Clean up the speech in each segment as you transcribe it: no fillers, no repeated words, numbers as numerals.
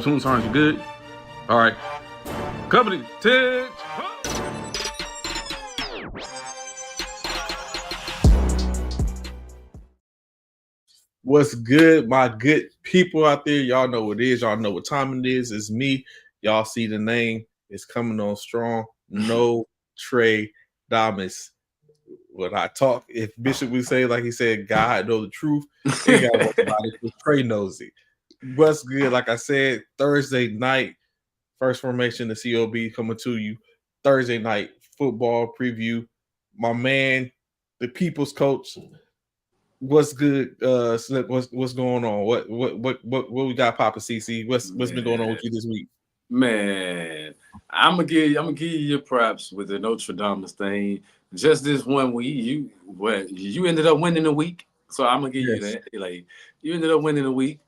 Soon sounds good. All right. Company 10. What's good, my good people out there? Y'all know what it is. Y'all know what time it is. It's me. Y'all see the name. It's coming on strong. No Trey Damas. When I talk, if Bishop would say, like he said, God know the truth, ain't got to worry about it because Trey knows it. What's good? Like I said, Thursday night, first formation, the C.O.B. coming to you. Thursday night football preview. My man, the people's coach. What's good, Slip? What's going on? What we got, Papa CC? What's been going on with you this week? Man, I'm gonna give you your props with the Notre Dame thing. Just this one week, you ended up winning the week, so I'm gonna give you that. Like you ended up winning the week,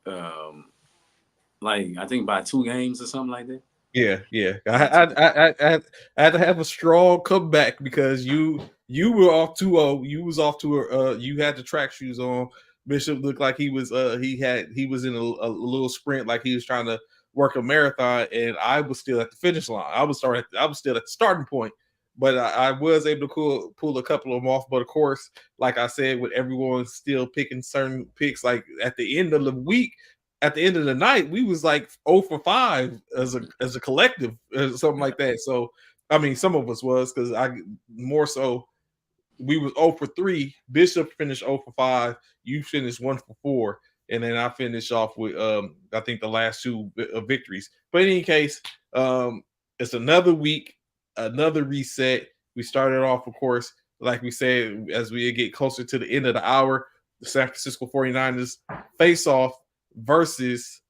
like I think by 2 games or something like that. Yeah. I had to have a strong comeback because you were off 2-0. You was off to you had the track shoes on. Bishop looked like he was he was in a little sprint, like he was trying to work a marathon, and I was still at the finish line. I was still at the starting point, but I was able to pull a couple of them off. But of course, like I said, with everyone still picking certain picks, like at the end of the week, at the end of the night, we was like 0 for 5 as a collective, something like that. So, I mean, some of us was because more so we was 0 for 3. Bishop finished 0 for 5. You finished 1 for 4, and then I finished off with I think the last 2 victories. But in any case, it's another week, another reset. We started off, of course, like we said, as we get closer to the end of the hour, the San Francisco 49ers face off versus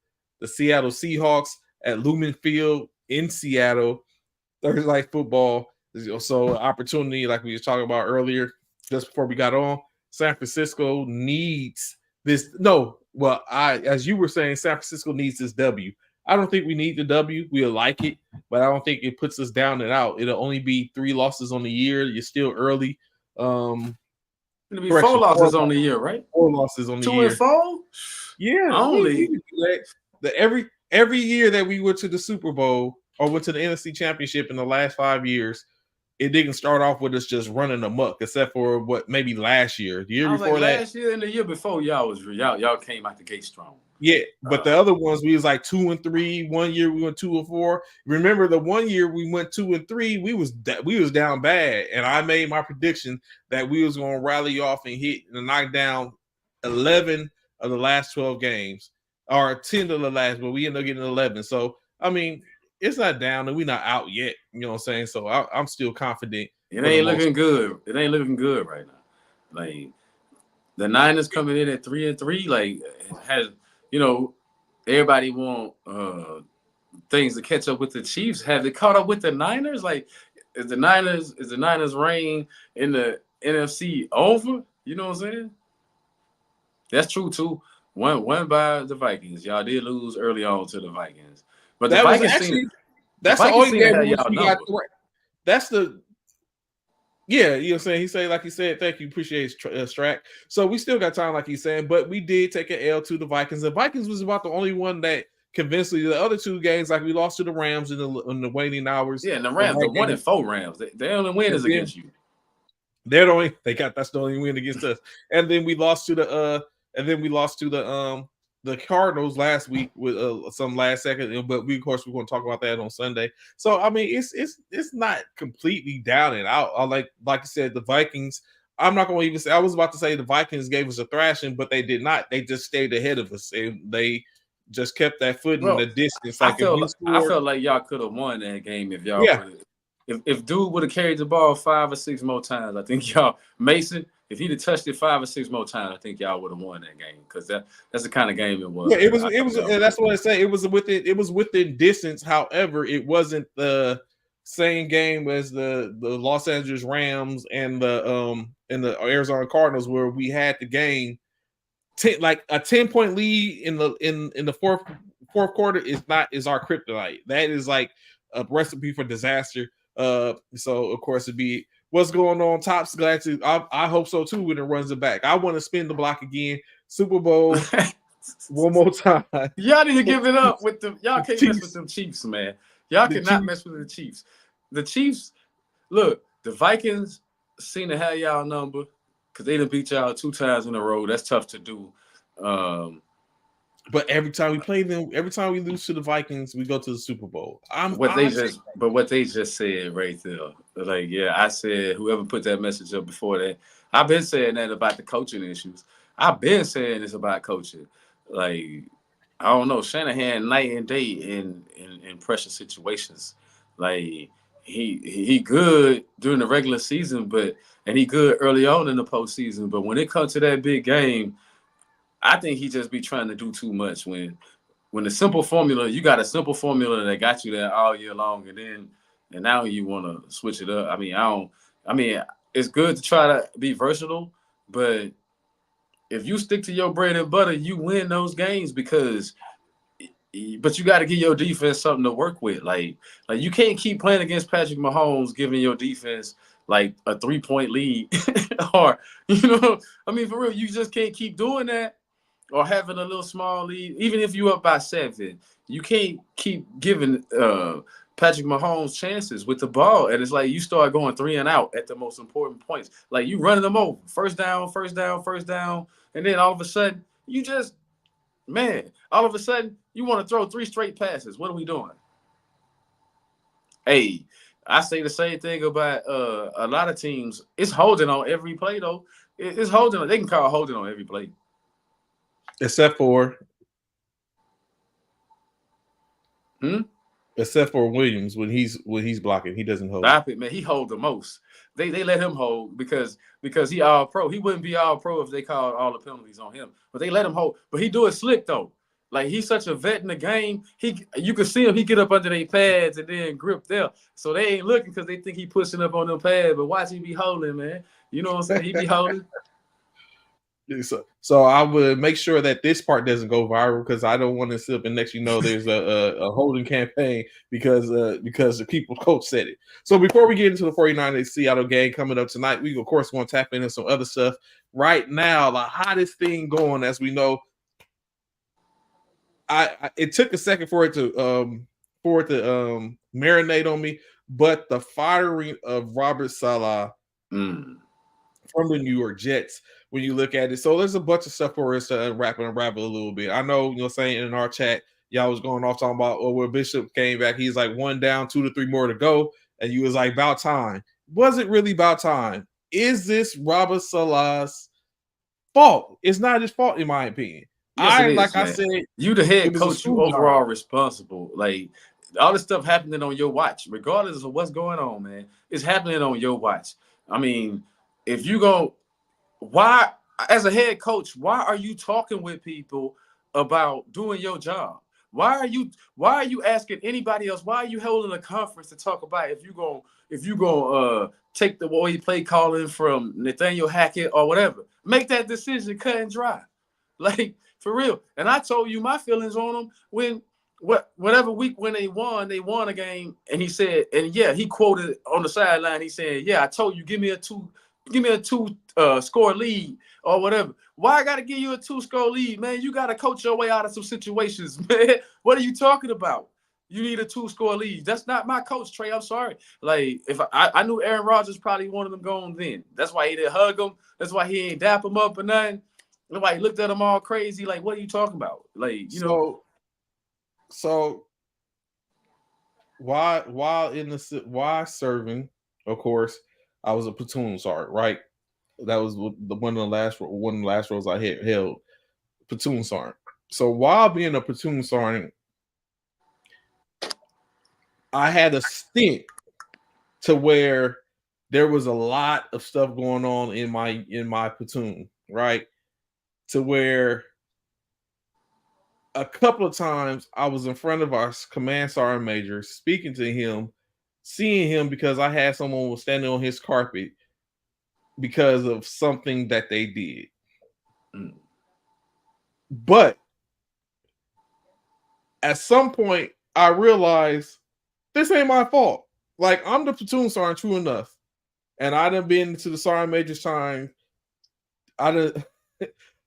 the Seattle Seahawks at Lumen Field in Seattle. Thursday night football. So opportunity, like we were talking about earlier, just before we got on, San Francisco needs this. No, well, as you were saying, San Francisco needs this W. I don't think we need the W. We'll like it, but I don't think it puts us down and out. It'll only be 3 losses on the year. You're still early. It'll be 4 losses on the year, right? 4 losses on the year. 2 and 4? Yeah, only. Every year that we went to the Super Bowl or went to the NFC Championship in the last 5 years, it didn't start off with us just running amok, except for maybe last year. The year before that, last year and the year before, y'all came out the gate strong. Yeah, but the other ones we was like 2 and 3. One year we went 2 and 4. Remember the one year we went 2 and 3, we was down bad, and I made my prediction that we was going to rally off and hit and knock down 11 of the last 12 games, or 10 of the last, but we ended up getting 11. So I mean, it's not down and we're not out yet. You know what I'm saying? So I'm still confident. It ain't looking good. It ain't looking good right now. Like the Niners coming in at 3-3, like has. Everybody want things to catch up with the Chiefs. Have they caught up with the Niners? Like, is the Niners reign in the NFC over? You know what I'm saying? That's true too. One by the Vikings. Y'all did lose early on to the Vikings, but the Vikings that's the only game we got. That's the. Yeah, you know what I'm saying? He said, thank you, appreciate Strack. So we still got time, like he's saying, but we did take an L to the Vikings. The Vikings was about the only one that convincingly, the other 2 games, like we lost to the Rams in the waning hours. Yeah, and the Rams, the 1-4 Rams, they only win is against you. That's the only win against us. And then we lost to the Cardinals last week with some last second, but we're going to talk about that on Sunday. So I mean, it's not completely down and out. Like I said, the Vikings. I'm not going to even say. I was about to say the Vikings gave us a thrashing, but they did not. They just stayed ahead of us, and they just kept that foot in the distance. Like I felt like y'all could have won that game if y'all. Yeah. If dude would have carried the ball 5 or 6 more times, I think y'all Mason. If he'd have touched it 5 or 6 more times, I think y'all would have won that game because that's the kind of game it was. Yeah, it was. That's what I say. It was within distance. However, it wasn't the same game as the Los Angeles Rams and the Arizona Cardinals, where we had the game 10, like a 10-point lead in the fourth quarter is our kryptonite. That is like a recipe for disaster. So of course it'd be What's going on? Top's glad to. I hope so too when it runs it back. I want to spin the block again. Super Bowl one more time. Y'all need to give it up with them. Y'all can't mess with Chiefs. them Chiefs, man. Y'all cannot mess with the Chiefs. The Chiefs, look, the Vikings seem to have y'all number because they done beat y'all 2 times in a row. That's tough to do. But every time we play them, every time we lose to the Vikings, we go to the Super Bowl. What they just said right there, like, yeah, I said whoever put that message up before that, I've been saying that about the coaching issues. I've been saying this about coaching. Like, I don't know, Shanahan night and day in pressure situations. Like, he good during the regular season, and he good early on in the postseason. But when it comes to that big game, I think he just be trying to do too much when the simple formula, you got a simple formula that got you there all year long, and now you want to switch it up. I mean, it's good to try to be versatile, but if you stick to your bread and butter, you win those games but you got to give your defense something to work with. Like you can't keep playing against Patrick Mahomes, giving your defense like a 3-point lead, or I mean, for real, you just can't keep doing that. Or having a little small lead, even if you up by 7, you can't keep giving Patrick Mahomes chances with the ball. And it's like you start going 3 and out at the most important points. Like you running them over, first down, and then all of a sudden all of a sudden you want to throw 3 straight passes. What are we doing? Hey, I say the same thing about a lot of teams. It's holding on every play though. It's holding on. They can call holding on every play. Except for Williams when he's blocking, he doesn't hold. Stop it, man. He hold the most. They let him hold because he all pro. He wouldn't be all pro if they called all the penalties on him. But they let him hold. But he do it slick though. Like he's such a vet in the game. You can see him. He get up under their pads and then grip there. So they ain't looking because they think he pushing up on them pads. But watch he be holding, man. You know what I'm saying? He be holding. So I would make sure that this part doesn't go viral because I don't want to sit up and next there's a holding campaign because the people coach said it. So before we get into the 49ers Seattle game coming up tonight, we of course want to tap into some other stuff. Right now, the hottest thing going, as we know, it took a second for it to marinate on me, but the firing of Robert Saleh from the New York Jets, when you look at it. So there's a bunch of stuff for us to unwrap a little bit. I know, saying in our chat, y'all was going off talking about, where Bishop came back, he's like 1 down, 2 to 3 more to go. And you was like, about time. Was it really about time? Is this Robert Saleh's fault? It's not his fault, in my opinion. Yes, I said, you the head coach, you overall responsible. Like all this stuff happening on your watch, regardless of what's going on, man. It's happening on your watch. I mean, if you go, why, as a head coach, why are you talking with people about doing your job? Why are you asking anybody else? Why are you holding a conference to talk about if you gonna take the way play calling from Nathaniel Hackett or whatever? Make that decision, cut and dry, like for real. And I told you my feelings on them when whatever week when they won a game, and he said, and yeah, he quoted on the sideline. He said, "Yeah, I told you, give me a two score lead or whatever." Why I gotta give you a 2-score lead, man? You gotta coach your way out of some situations, man. What are you talking about? You need a 2-score lead. That's not my coach, Trey. I'm sorry. Like, if I knew Aaron Rodgers probably wanted them going then. That's why he didn't hug him. That's why he ain't dap him up or nothing. Nobody looked at him all crazy. Like, what are you talking about? Like, know. So while serving, of course, I was a platoon sergeant, right? That was one of the last roles I held, platoon sergeant. So while being a platoon sergeant, I had a stint to where there was a lot of stuff going on in my platoon, right? To where a couple of times I was in front of our command sergeant major, speaking to him, seeing him because I had someone was standing on his carpet because of something that they did. But at some point, I realized this ain't my fault. Like, I'm the platoon sergeant, true enough. and I done been to the Sergeant Major's time. I done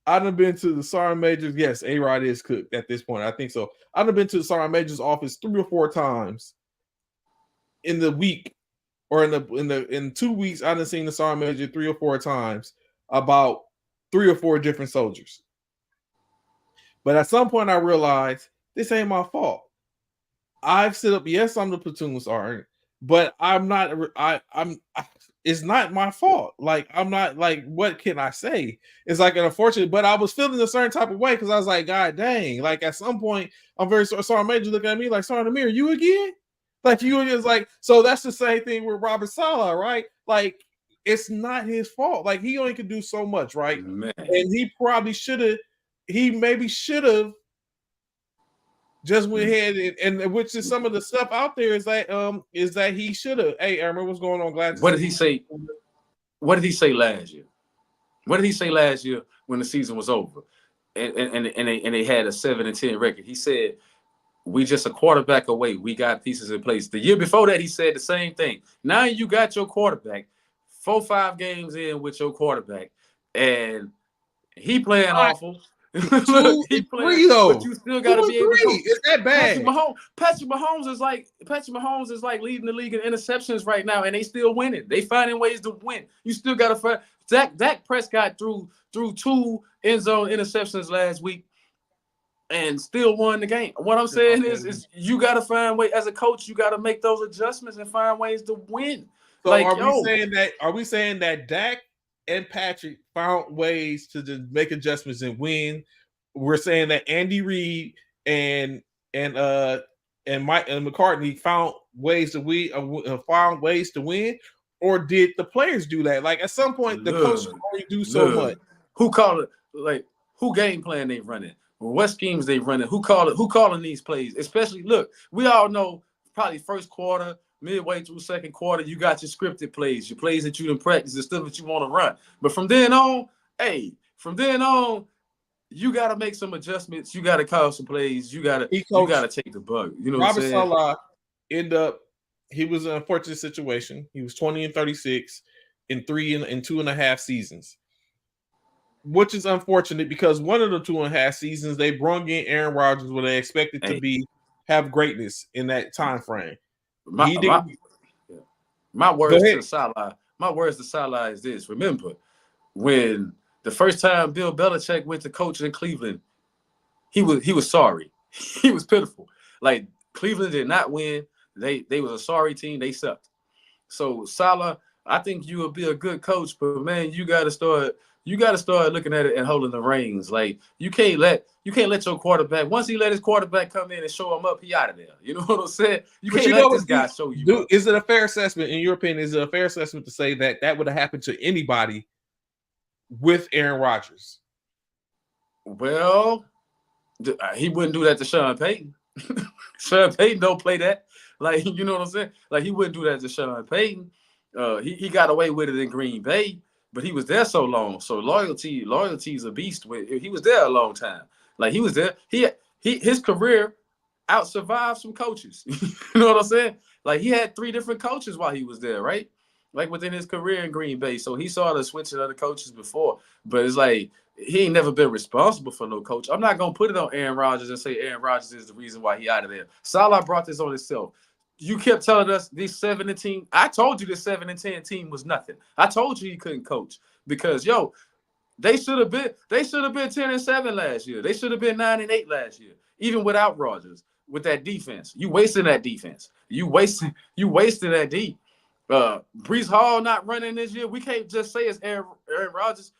I done been to the Sergeant Major's. Yes, A-Rod is cooked at this point. I think so. I done been to the Sergeant Major's office 3 or 4 times in the week, or in 2 weeks. I done seen the Sergeant Major 3 or 4 times about 3 or 4 different soldiers. But at some point, I realized this ain't my fault. I've set up. Yes, I'm the platoon sergeant, but I'm not. It's not my fault. Like, I'm not, like, what can I say? It's like an unfortunate, but I was feeling a certain type of way because I was like, God dang. Like, at some point, I'm very Sergeant Major looking at me like, Sergeant Amir, you again? Like, you is like, so that's the same thing with Robert Saleh, right? Like, it's not his fault. Like, he only could do so much, right? Man. And he probably should have. He maybe should have just went ahead and which is some of the stuff out there is that he should have. Hey, Aaron, what's going on? Glad to What did he say? What did he say last year? What did he say last year when the season was over, and they had a 7-10 record? He said, "We just a quarterback away. We got pieces in place." The year before that, he said the same thing. Now you got your quarterback, 4-5 games in with your quarterback, and he playing awful. Look, he playing, 3 though. but you still got to be able to coach. Is that bad? Patrick Mahomes is like leading the league in interceptions right now, and they still winning. They finding ways to win. You still got to find. Dak Prescott threw 2 end zone interceptions last week, and still won the game. What I'm saying is you got to find ways as a coach. You got to make those adjustments and find ways to win. So are we saying that Dak and Patrick found ways to just make adjustments and win? We're saying that Andy Reid and Mike and McCartney found ways to win, or did the players do that? Like, at some point, the coach only do so much. Who call it? Like, who game plan they running? What schemes they running? Who calling these plays? Especially, look, we all know probably first quarter, midway through second quarter, you got your scripted plays, your plays that you didn't practice, the stuff that you want to run. But from then on, you got to make some adjustments. You got to call some plays. You got to take the bug. You know Robert what I'm saying? Saleh he was in an unfortunate situation. He was 20-36 in 2.5 seasons, which is unfortunate because one of the 2.5 seasons they brung in Aaron Rodgers where they expected to have greatness in that time frame. My words to Saleh is this. Remember, when the first time Bill Belichick went to coach in Cleveland, he was sorry. He was pitiful. Like, Cleveland did not win. They was a sorry team. They sucked. So Saleh, I think you will be a good coach, but man, you got to start looking at it and holding the reins. Like, you can't let your quarterback, once he let his quarterback come in and show him up, he out of there. You know what I'm saying? You can't let this guy show you up. Is it a fair assessment, in your opinion, to say that would have happened to anybody with Aaron Rodgers? Well, he wouldn't do that to Sean Payton. Sean Payton don't play that. Like, you know what I'm saying? Like, he wouldn't do that to Sean Payton. He got away with it in Green Bay, but he was there so long. So loyalty is a beast. He was there a long time. Like, he was there. His career out-survived some coaches. You know what I'm saying? Like, he had 3 different coaches while he was there, right? Like, within his career in Green Bay. So he saw the switching of the coaches before. But it's like, he ain't never been responsible for no coach. I'm not going to put it on Aaron Rodgers and say Aaron Rodgers is the reason why he out of there. Saleh brought this on himself. You kept telling us this 7-10. I told you this 7-10 team was nothing. I told you he couldn't coach because, they should have been 10-7 last year. They should have been 9-8 last year, even without Rodgers. With that defense, you wasting that defense. You wasting that D. Breece Hall not running this year. We can't just say it's Aaron Rodgers.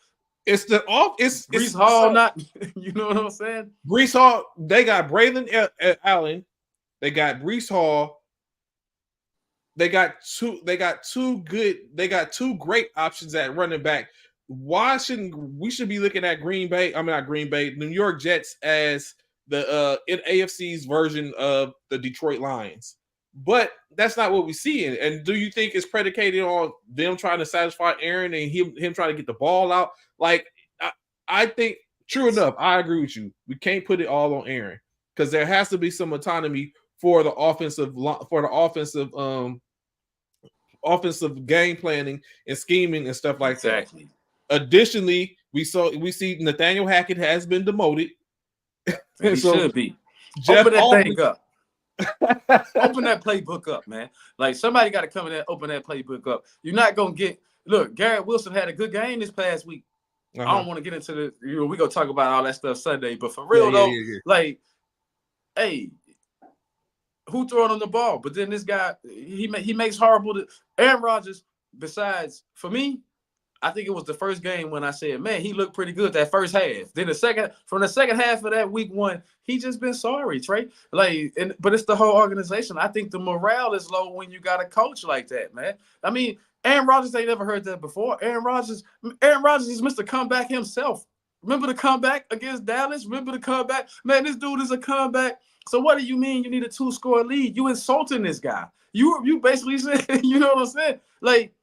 It's Breece Hall not. You know what I'm saying? Breece Hall. They got Braylon Allen. They got Breece Hall. They got two great options at running back. Why shouldn't we be looking at New York Jets as the AFC's version of the Detroit Lions? But that's not what we see. And do you think it's predicated on them trying to satisfy Aaron and him trying to get the ball out? Like, I think, true enough, I agree with you. We can't put it all on Aaron because there has to be some autonomy for the offensive offensive game planning and scheming and stuff like Exactly. that. Additionally, we see Nathaniel Hackett has been demoted. And he So should be. Jeff Open that Alvin, thing up. Open that playbook up, man. Like somebody got to come in there, open that playbook up. You're not gonna get. Look, Garrett Wilson had a good game this past week. I don't want to get into the. We gonna talk about all that stuff Sunday, but for real though, like, hey, who throwing on the ball? But then this guy, he makes horrible. Aaron Rodgers. Besides, for me, I think it was the first game when I said, man, he looked pretty good that first half. Then from the second half of that week one, he just been sorry, Trey. Like, but it's the whole organization. I think the morale is low when you got a coach like that, man. I mean, Aaron Rodgers ain't never heard that before. Aaron Rodgers is Mr. Comeback himself. Remember the comeback against Dallas? Remember the comeback? Man, this dude is a comeback. So what do you mean you need a 2-score lead? You insulting this guy. You basically said, you know what I'm saying? Like,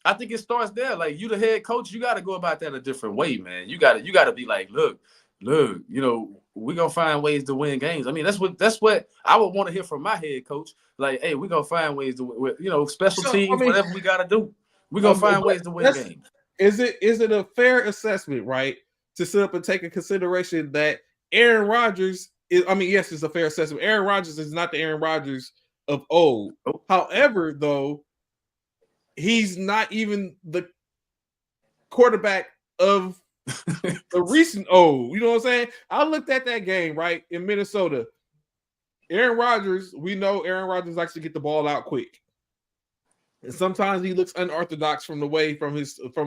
I think it starts there. Like, you the head coach, you got to go about that a different way, man. You got to be like, look, you know, we're going to find ways to win games. I mean, that's what I would want to hear from my head coach. Like, hey, we're going to find ways to, you know, special teams, whatever we got to do. We're going to find ways to win games. Is it a fair assessment, right, to sit up and take in consideration that Aaron Rodgers is, I mean, yes, it's a fair assessment. Aaron Rodgers is not the Aaron Rodgers of old. Oh. However, though, he's not even the quarterback of the recent old. You know what I'm saying? I looked at that game, right, in Minnesota. Aaron Rodgers, we know Aaron Rodgers likes to get the ball out quick. And sometimes he looks unorthodox from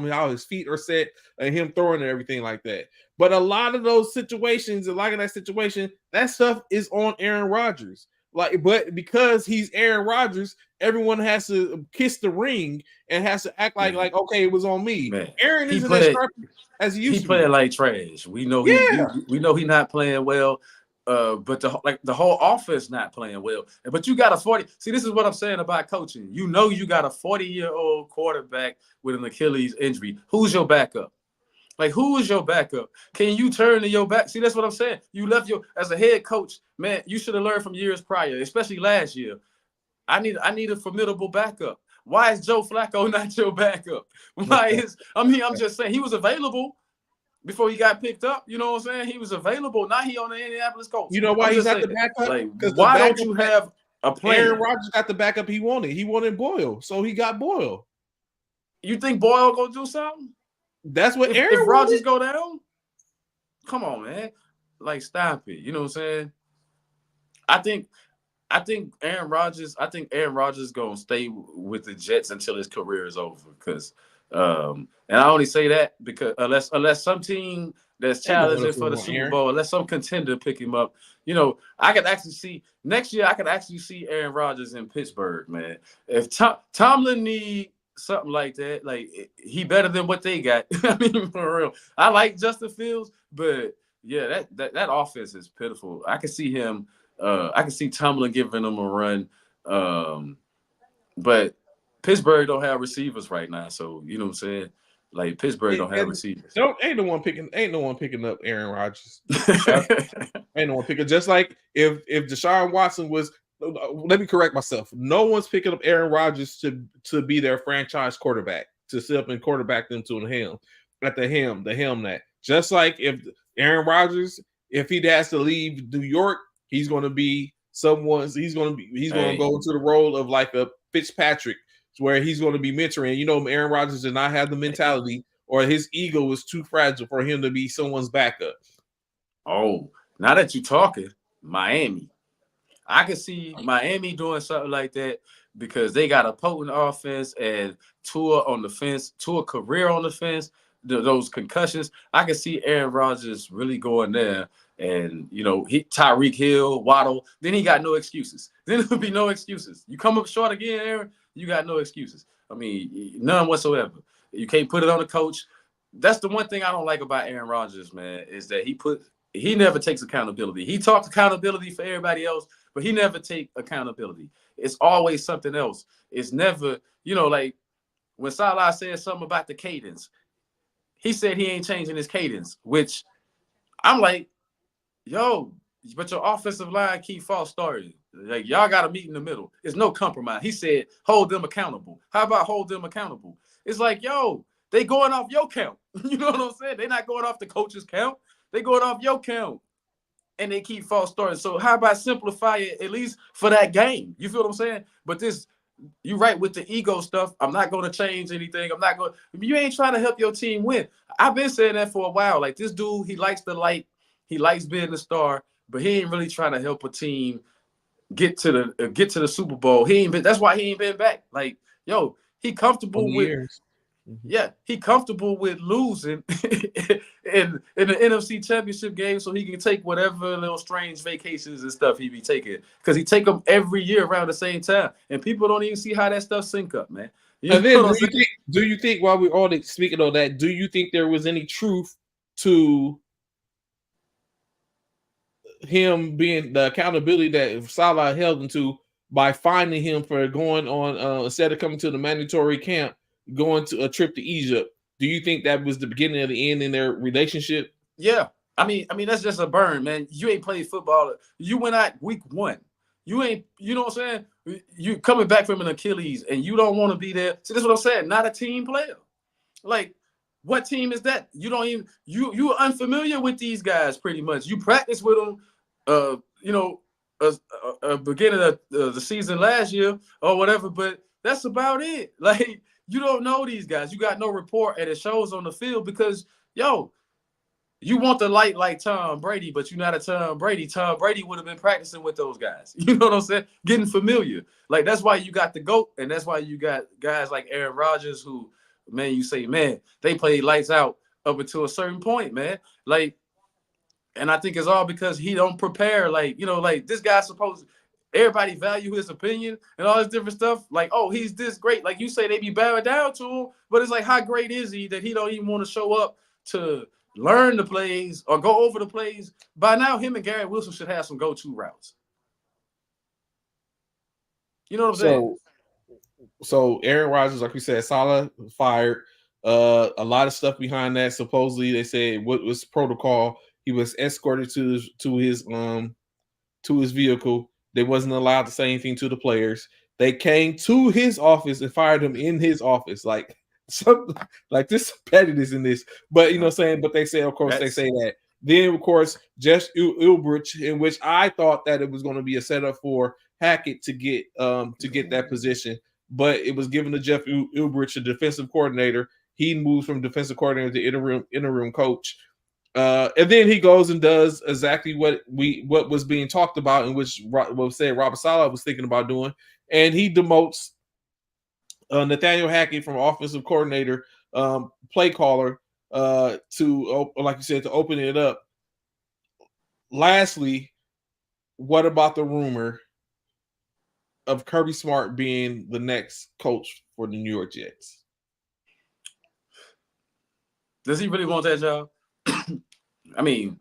how his feet are set and him throwing and everything like that. But a lot of those situations, that stuff is on Aaron Rodgers. But because he's Aaron Rodgers, everyone has to kiss the ring and has to act like okay, it was on me. Man, Aaron isn't as sharp as he used to be. He playing like trash. We know we know he's not playing well. But the whole offense not playing well. But you got a 40. See, this is what I'm saying about coaching. You know you got a 40-year-old quarterback with an Achilles injury. Who's your backup? Like, who is your backup? Can you turn to your back? See, that's what I'm saying. You left as a head coach, man, you should have learned from years prior, especially last year. I need a formidable backup. Why is Joe Flacco not your backup? I'm just saying he was available before he got picked up. You know what I'm saying? He was available. Now he on the Indianapolis Colts. You know why he's not the backup? Like, why don't you have a plan? Aaron Rodgers got the backup he wanted. He wanted Boyle, so he got Boyle. You think Boyle gonna do something? That's what if Rodgers go down, come on, man. Like, stop it. You know what I'm saying? I think Aaron Rodgers gonna stay with the Jets until his career is over. Because and I only say that because unless some team that's challenging for the Super Bowl, unless some contender pick him up, you know, I could actually see next year. I could actually see Aaron Rodgers in Pittsburgh, man. If Tomlin need something like that, like, he better than what they got. I mean, for real. I like Justin Fields, but yeah, that offense is pitiful. I can see him. I can see Tomlin giving them a run, but Pittsburgh don't have receivers right now. So you know what I'm saying? Like, Pittsburgh don't have receivers. Ain't no one picking up Aaron Rodgers. Ain't no one picking. Just like if Deshaun Watson was. Let me correct myself. No one's picking up Aaron Rodgers to be their franchise quarterback, to sit up and quarterback them to the helm. That just like if Aaron Rodgers, if he has to leave New York, he's going to be someone's. He's going to go into the role of like a Fitzpatrick, where he's going to be mentoring. You know, Aaron Rodgers did not have the mentality, or his ego was too fragile for him to be someone's backup. Oh, now that you're talking, Miami. I can see Miami doing something like that because they got a potent offense and Tua on the fence, Tua career on the fence, those concussions. I can see Aaron Rodgers really going there and, you know, hit Tyreek Hill, Waddle. Then he got no excuses. Then there'll be no excuses. You come up short again, Aaron, you got no excuses. I mean, none whatsoever. You can't put it on the coach. That's the one thing I don't like about Aaron Rodgers, man, is that he never takes accountability. He talks accountability for everybody else, but he never take accountability. It's always something else. It's never, you know, like when Salah said something about the cadence, he said he ain't changing his cadence, which I'm like, yo, but your offensive line keep false starting. Like, y'all got to meet in the middle. It's no compromise. He said, hold them accountable. How about hold them accountable? It's like, yo, they going off your count. You know what I'm saying? They're not going off the coach's count. They going off your count. And they keep false starting. So how about simplify it, at least for that game? You feel what I'm saying? But this, you right with the ego stuff. I'm not going to change anything. I'm not going. You ain't trying to help your team win. I've been saying that for a while. Like, this dude, he likes the light. He likes being the star, but he ain't really trying to help a team get to the Super Bowl. He ain't been. That's why he ain't been back. Like, yo, he comfortable with. Years. Yeah, he comfortable with losing in the NFC Championship game, so he can take whatever little strange vacations and stuff he be taking, because he take them every year around the same time, and people don't even see how that stuff sync up, man. And then, do you think while we're all speaking of that, do you think there was any truth to him being the accountability that Salah held him to by finding him for going on instead of coming to the mandatory camp, going to a trip to Egypt? Do you think that was the beginning of the end in their relationship? Yeah, I mean that's just a burn, man. You ain't played football. You went out week 1. You ain't, you know what I'm saying? You coming back from an Achilles and you don't want to be there. See, that's what I'm saying. Not a team player. Like, what team is that? You don't even, you're unfamiliar with these guys pretty much. You practice with them, beginning of the season last year or whatever, but that's about it. Like, you don't know these guys. You got no rapport, and it shows on the field because, yo, you want the light like Tom Brady, but you're not a Tom Brady. Tom Brady would have been practicing with those guys. You know what I'm saying? Getting familiar. Like, that's why you got the GOAT, and that's why you got guys like Aaron Rodgers who, man, you say, man, they played lights out up until a certain point, man. Like, and I think it's all because he don't prepare. Like, you know, like, this guy's supposed – everybody value his opinion and all this different stuff. Like, oh, he's this great. Like you say, they be bowing down to him, but it's like, how great is he that he don't even want to show up to – learn the plays or go over the plays? By now, him and Garrett Wilson should have some go-to routes. You know what I'm saying? So Aaron Rodgers, like we said, Salah fired. A lot of stuff behind that. Supposedly, they said what was protocol. He was escorted to his vehicle. They wasn't allowed to say anything to the players. They came to his office and fired him in his office. Like, some, like, this pettiness in this, but you know what I'm saying. But they say, of course, they say that. Then, of course, Jeff Ulbrich, in which I thought that it was going to be a setup for Hackett to get that position, but it was given to Jeff Ulbrich, a defensive coordinator. He moves from defensive coordinator to interim coach, and then he goes and does exactly what was being talked about, in which what said Robert Saleh was thinking about doing, and he demotes Nathaniel Hackett from offensive coordinator, play caller, to, like you said, to open it up. Lastly, what about the rumor of Kirby Smart being the next coach for the New York Jets? Does he really want that job? I mean,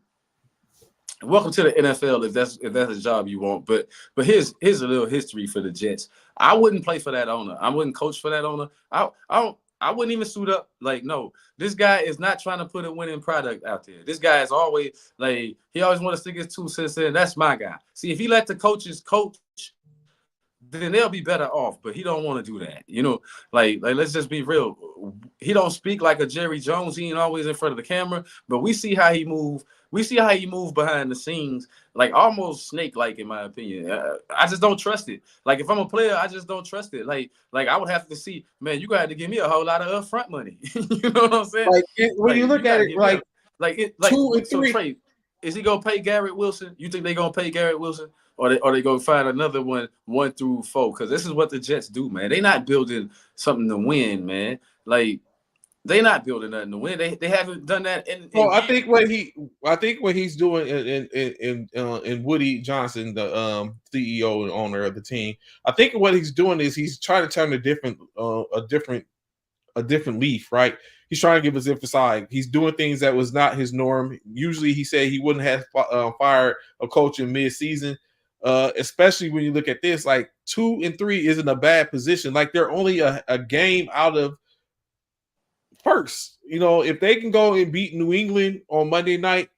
welcome to the NFL if that's a job you want. But here's a little history for the Jets. I wouldn't play for that owner. I wouldn't coach for that owner. I wouldn't even suit up. Like, no, this guy is not trying to put a winning product out there. This guy is always like, he always want to stick his 2 cents in. That's my guy. See, if he let the coaches coach, then they'll be better off. But he don't want to do that. You know, like let's just be real. He don't speak like a Jerry Jones. He ain't always in front of the camera. But we see how he move. We see how he move behind the scenes, like almost snake-like, in my opinion. I just don't trust it. Like, if I'm a player, I just don't trust it. Like I would have to see, man, you got to give me a whole lot of upfront money. You know what I'm saying? Like, when you look at it, like 2 and 3. Trey, is he gonna pay Garrett Wilson? You think they gonna pay Garrett Wilson, or they gonna find another 1 through 4? Because this is what the Jets do, man. They not building something to win, man. Like, they not building nothing to win. They haven't done that. I think what he's doing in Woody Johnson, the CEO and owner of the team, I think what he's doing is he's trying to turn a different leaf, right? He's trying to give us emphasize. He's doing things that was not his norm. Usually, he said he wouldn't have fired a coach in mid-season, especially when you look at this. Like, 2 and 3 isn't a bad position. Like, they're only a game out of first. You know, if they can go and beat New England on Monday night,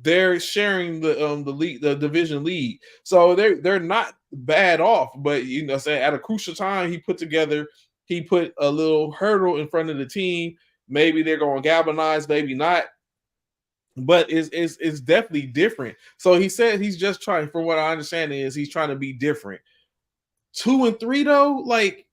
they're sharing the league, the division lead. So they're not bad off, but say at a crucial time, he put a little hurdle in front of the team. Maybe they're going to galvanize, maybe not. But it's definitely different. So he said he's just trying, from what I understand, is he's trying to be different. 2-3 though, like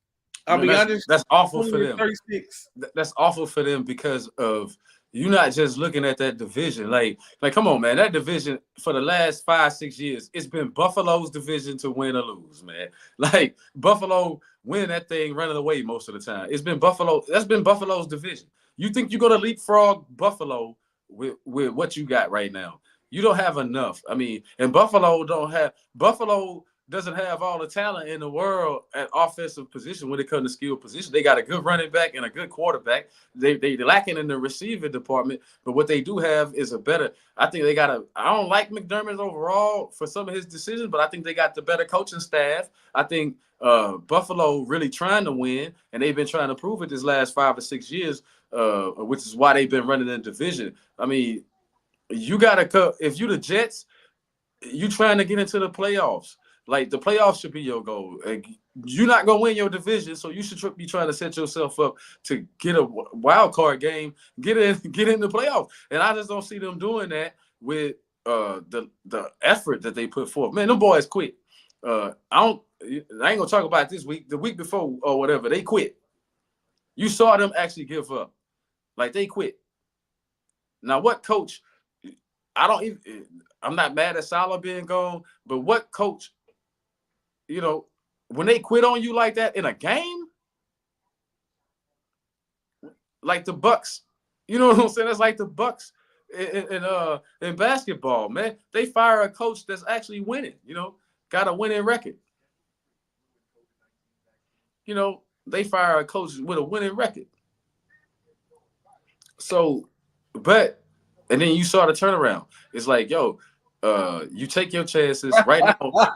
that's awful for them. 36. That's awful for them because of you not just looking at that division. Like come on, man. That division for the last 5-6 years, it's been Buffalo's division to win or lose, man. Like Buffalo win that thing running away most of the time. It's been Buffalo. That's been Buffalo's division. You think you're gonna leapfrog Buffalo with what you got right now? You don't have enough. I mean, and Buffalo doesn't have all the talent in the world at offensive position when it comes to skill position. They got a good running back and a good quarterback. They lacking in the receiver department, but what they do have is a better. I think they got I don't like McDermott overall for some of his decisions, but I think they got the better coaching staff. I think Buffalo really trying to win, and they've been trying to prove it this last 5 or 6 years, which is why they've been running in division. I mean, you gotta if you the Jets, you trying to get into the playoffs. Like the playoffs should be your goal. Like, you're not gonna win your division, so you should be trying to set yourself up to get a wild card game, get in the playoffs. And I just don't see them doing that with the effort that they put forth. Man, them boys quit. I ain't gonna talk about this week. The week before or whatever, they quit. You saw them actually give up. Like they quit. Now, what coach? I'm not mad at Salah being gone, but what coach? When they quit on you like that in a game, like the Bucks, you know what I'm saying? That's like the Bucks in basketball, man. They fire a coach that's actually winning. Got a winning record. They fire a coach with a winning record. So, and then you saw the turnaround. It's like, yo, you take your chances right now.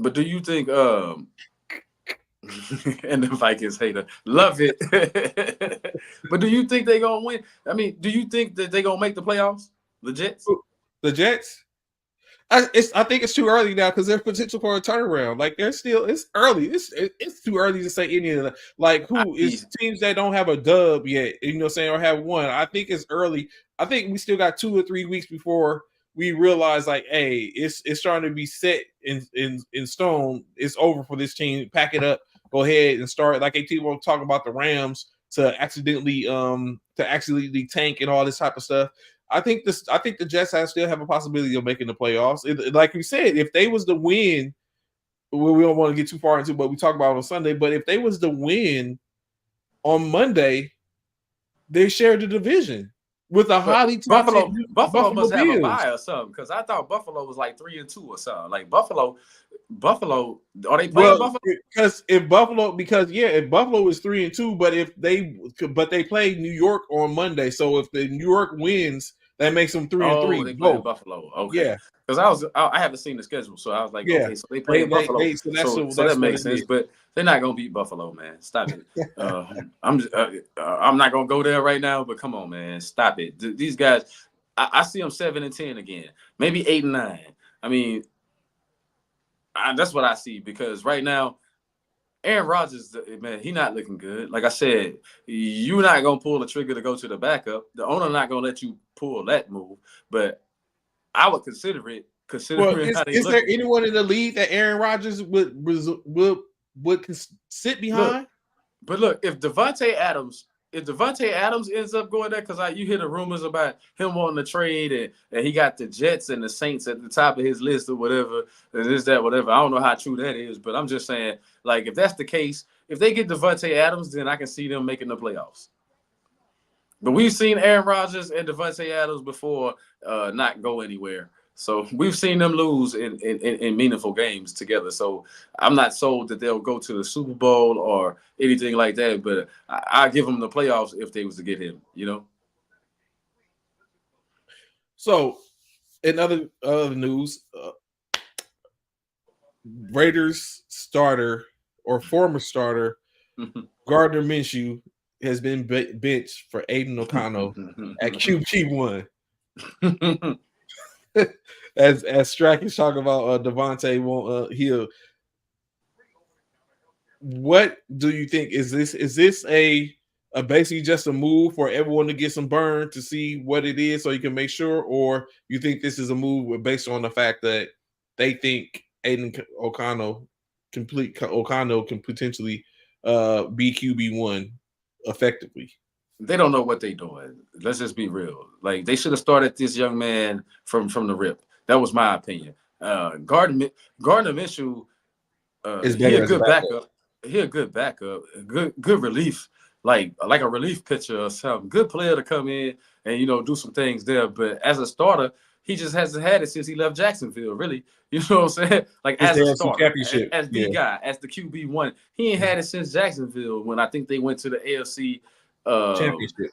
But do you think and the Vikings hater love it. But do you think they're gonna win? I mean, do you think that they're gonna make the playoffs? The Jets? The Jets? I think it's too early now because there's potential for a turnaround. Like it's early. It's too early to say any of that. Like who is teams that don't have a dub yet, or have one. I think it's early. I think we still got 2 or 3 weeks before we realize, like, hey, it's starting to be set in stone. It's over for this team. Pack it up. Go ahead and start. Like people talking about the Rams to accidentally tank and all this type of stuff. I think the Jets still have a possibility of making the playoffs. Like we said, if they was to win, we don't want to get too far into what we talked about on Sunday. But if they was to win on Monday, they share the division with a highly talented Buffalo must have a bye or something, because I thought Buffalo was like 3-2 or something. Like Buffalo, are they playing Buffalo? If Buffalo is 3-2, but they play New York on Monday. So if the New York wins, that makes them 3-3. They play Buffalo. Okay. Yeah. Because I haven't seen the schedule, so I was like, okay, so they play Buffalo. So that makes sense. But they're not gonna beat Buffalo, man. Stop it. I'm not gonna go there right now, but come on, man, stop it. These guys, I see them 7-10 again, maybe 8-9. I mean, that's what I see, because right now, Aaron Rodgers, man, he not looking good. Like I said, you're not gonna pull the trigger to go to the backup. The owner not gonna let you pull that move, but I would consider it. Is there anyone in the league that Aaron Rodgers would sit behind? Look, if Devontae Adams ends up going there, because you hear the rumors about him wanting to trade, and he got the Jets and the Saints at the top of his list or whatever, whatever. I don't know how true that is, but I'm just saying, like, if that's the case, if they get Devontae Adams, then I can see them making the playoffs. But we've seen Aaron Rodgers and Devontae Adams before not go anywhere. So we've seen them lose in meaningful games together. So I'm not sold that they'll go to the Super Bowl or anything like that. But I give them the playoffs if they was to get him, So in other news, Raiders starter or former starter Gardner Minshew has been benched for Aiden O'Connell at QB1. as Strack is talking about Devontae won't he'll. What do you think is this? Is this a basically just a move for everyone to get some burn to see what it is, so you can make sure, or you think this is a move based on the fact that they think Aiden O'Connell can potentially be QB1 effectively? They don't know what they're doing. Let's just be real. Like they should have started this young man from the rip. That was my opinion. Gardner Minshew, It's he a better as a good backup. backup. He a good backup. Good relief. Like a relief pitcher or something. Good player to come in and do some things there. But as a starter, he just hasn't had it since he left Jacksonville. Really, you know what I'm saying? Like It's as the a AFC starter, Championship. as the Yeah. guy, as the QB1, he ain't had it since Jacksonville when I think they went to the AFC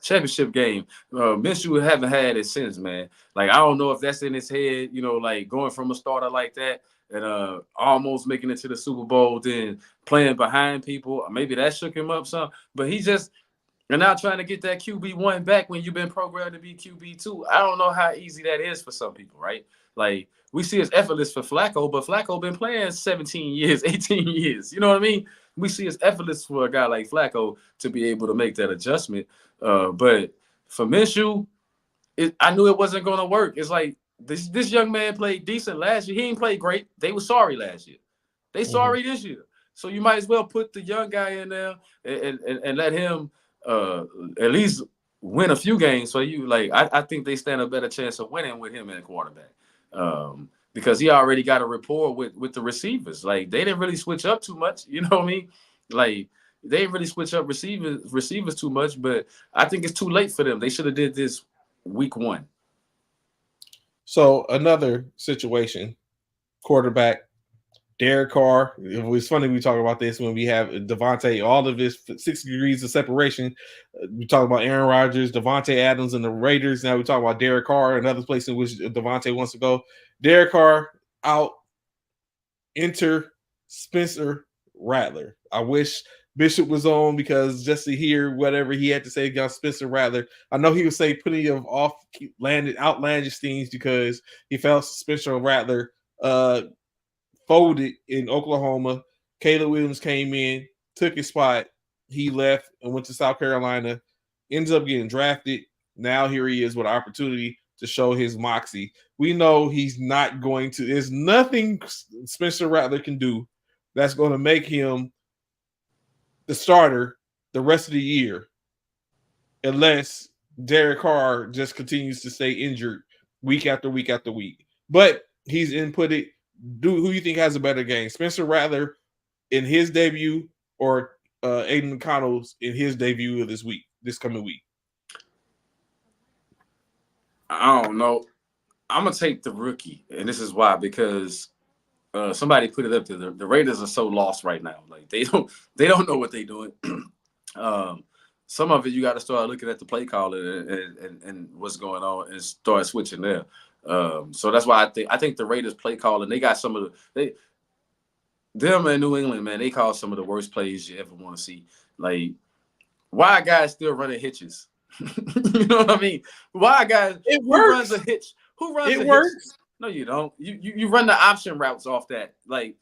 championship game. Minshew haven't had it since, man. Like I don't know if that's in his head, like going from a starter like that and almost making it to the Super Bowl, then playing behind people. Maybe that shook him up some. But he just and now trying to get that QB1 back when you've been programmed to be QB2. I don't know how easy that is for some people, right? Like we see it's effortless for Flacco, but Flacco been playing 17 years, 18 years. You know what I mean? We see it's effortless for a guy like Flacco to be able to make that adjustment. But for Minshew, I knew it wasn't going to work. It's like this young man played decent last year. He ain't played great. They were sorry last year. They sorry this year. So you might as well put the young guy in there and let him at least win a few games. So I think they stand a better chance of winning with him in quarterback. Because he already got a rapport with the receivers. Like they didn't really switch up too much. You know what I mean? Like they didn't really switch up receivers too much, but I think it's too late for them. They should have did this week 1. So another situation, quarterback Derek Carr. It's funny we talk about this when we have Devontae, all of his 6 degrees of separation. We talk about Aaron Rodgers, Devontae Adams, and the Raiders. Now we talk about Derek Carr, another place in which Devontae wants to go. Derek Carr out. Enter Spencer Rattler. I wish Bishop was on because just to hear whatever he had to say against Spencer Rattler. I know he would say plenty of outlandish things because he felt Spencer Rattler folded in Oklahoma. Caleb Williams came in, took his spot. He left and went to South Carolina. Ends up getting drafted. Now here he is with an opportunity to show his moxie. We know he's not going to. There's nothing Spencer Rattler can do that's going to make him the starter the rest of the year, unless Derek Carr just continues to stay injured week after week after week. But he's inputted. Who you think has a better game, Spencer Rattler in his debut or Aiden O'Connell's in his debut of this coming week? I don't know. I'm gonna take the rookie, and this is why, because somebody put it up there. The Raiders are so lost right now. Like they don't know what they're doing. Some of it you got to start looking at the play calling and what's going on and start switching there. So that's why I think the Raiders play calling, they got some of them in New England, man. They call some of the worst plays you ever want to see. Like, why are guys still running hitches? You know what I mean? Why guys? It who works. runs a hitch? Who runs It a works. hitch? No, you don't. You run the option routes off that. Like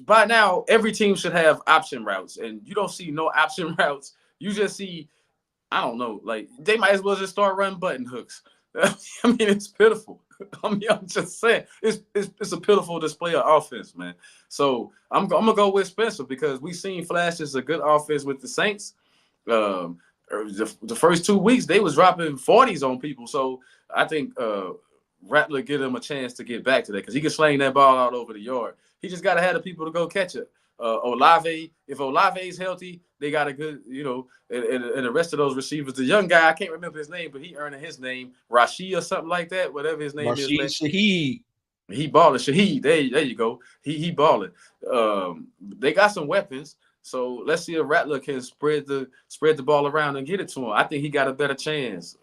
by now, every team should have option routes, and you don't see no option routes. You just see, I don't know, like they might as well just start running button hooks. I mean, it's pitiful. I mean, I'm just saying, it's a pitiful display of offense, man. So I'm gonna go with Spencer because we've seen flashes of good offense with the Saints. The first 2 weeks they was dropping 40s on people, so I think Rattler give him a chance to get back to that because he can sling that ball out over the yard. He just got to have the people to go catch it. Olave, if Olave's healthy, they got a good, and the rest of those receivers. The young guy, I can't remember his name, but he earning his name, Rashid or something like that, whatever his name is. Shaheed. He balling. Shaheed, there you go. He balling. They got some weapons. So let's see if Rattler can spread the ball around and get it to him. I think he got a better chance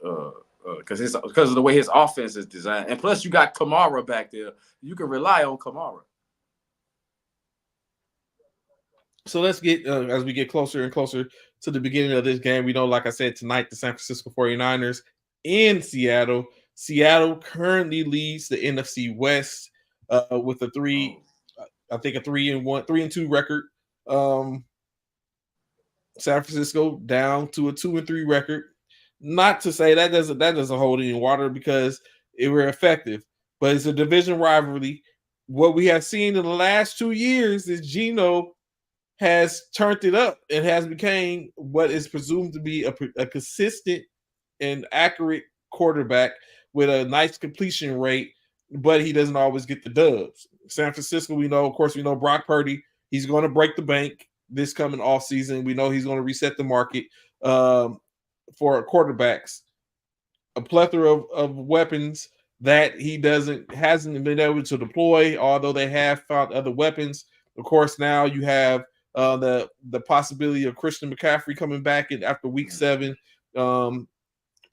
because of the way his offense is designed. And plus, you got Kamara back there. You can rely on Kamara. So let's get, as we get closer and closer to the beginning of this game, we know, like I said, tonight, the San Francisco 49ers in Seattle. Seattle currently leads the NFC West with a three, I think a 3-2 record. Um, San Francisco down to a 2-3 record. Not to say that doesn't hold any water because it were effective, but it's a division rivalry. What we have seen in the last 2 years is Geno has turned it up and has become what is presumed to be a consistent and accurate quarterback with a nice completion rate, but he doesn't always get the dubs. San Francisco, we know, of course, we know Brock Purdy. He's going to break the bank this coming off season. We know he's going to reset the market for quarterbacks. A plethora of weapons that he hasn't been able to deploy, although they have found other weapons. Of course, now you have the possibility of Christian McCaffrey coming back after week 7.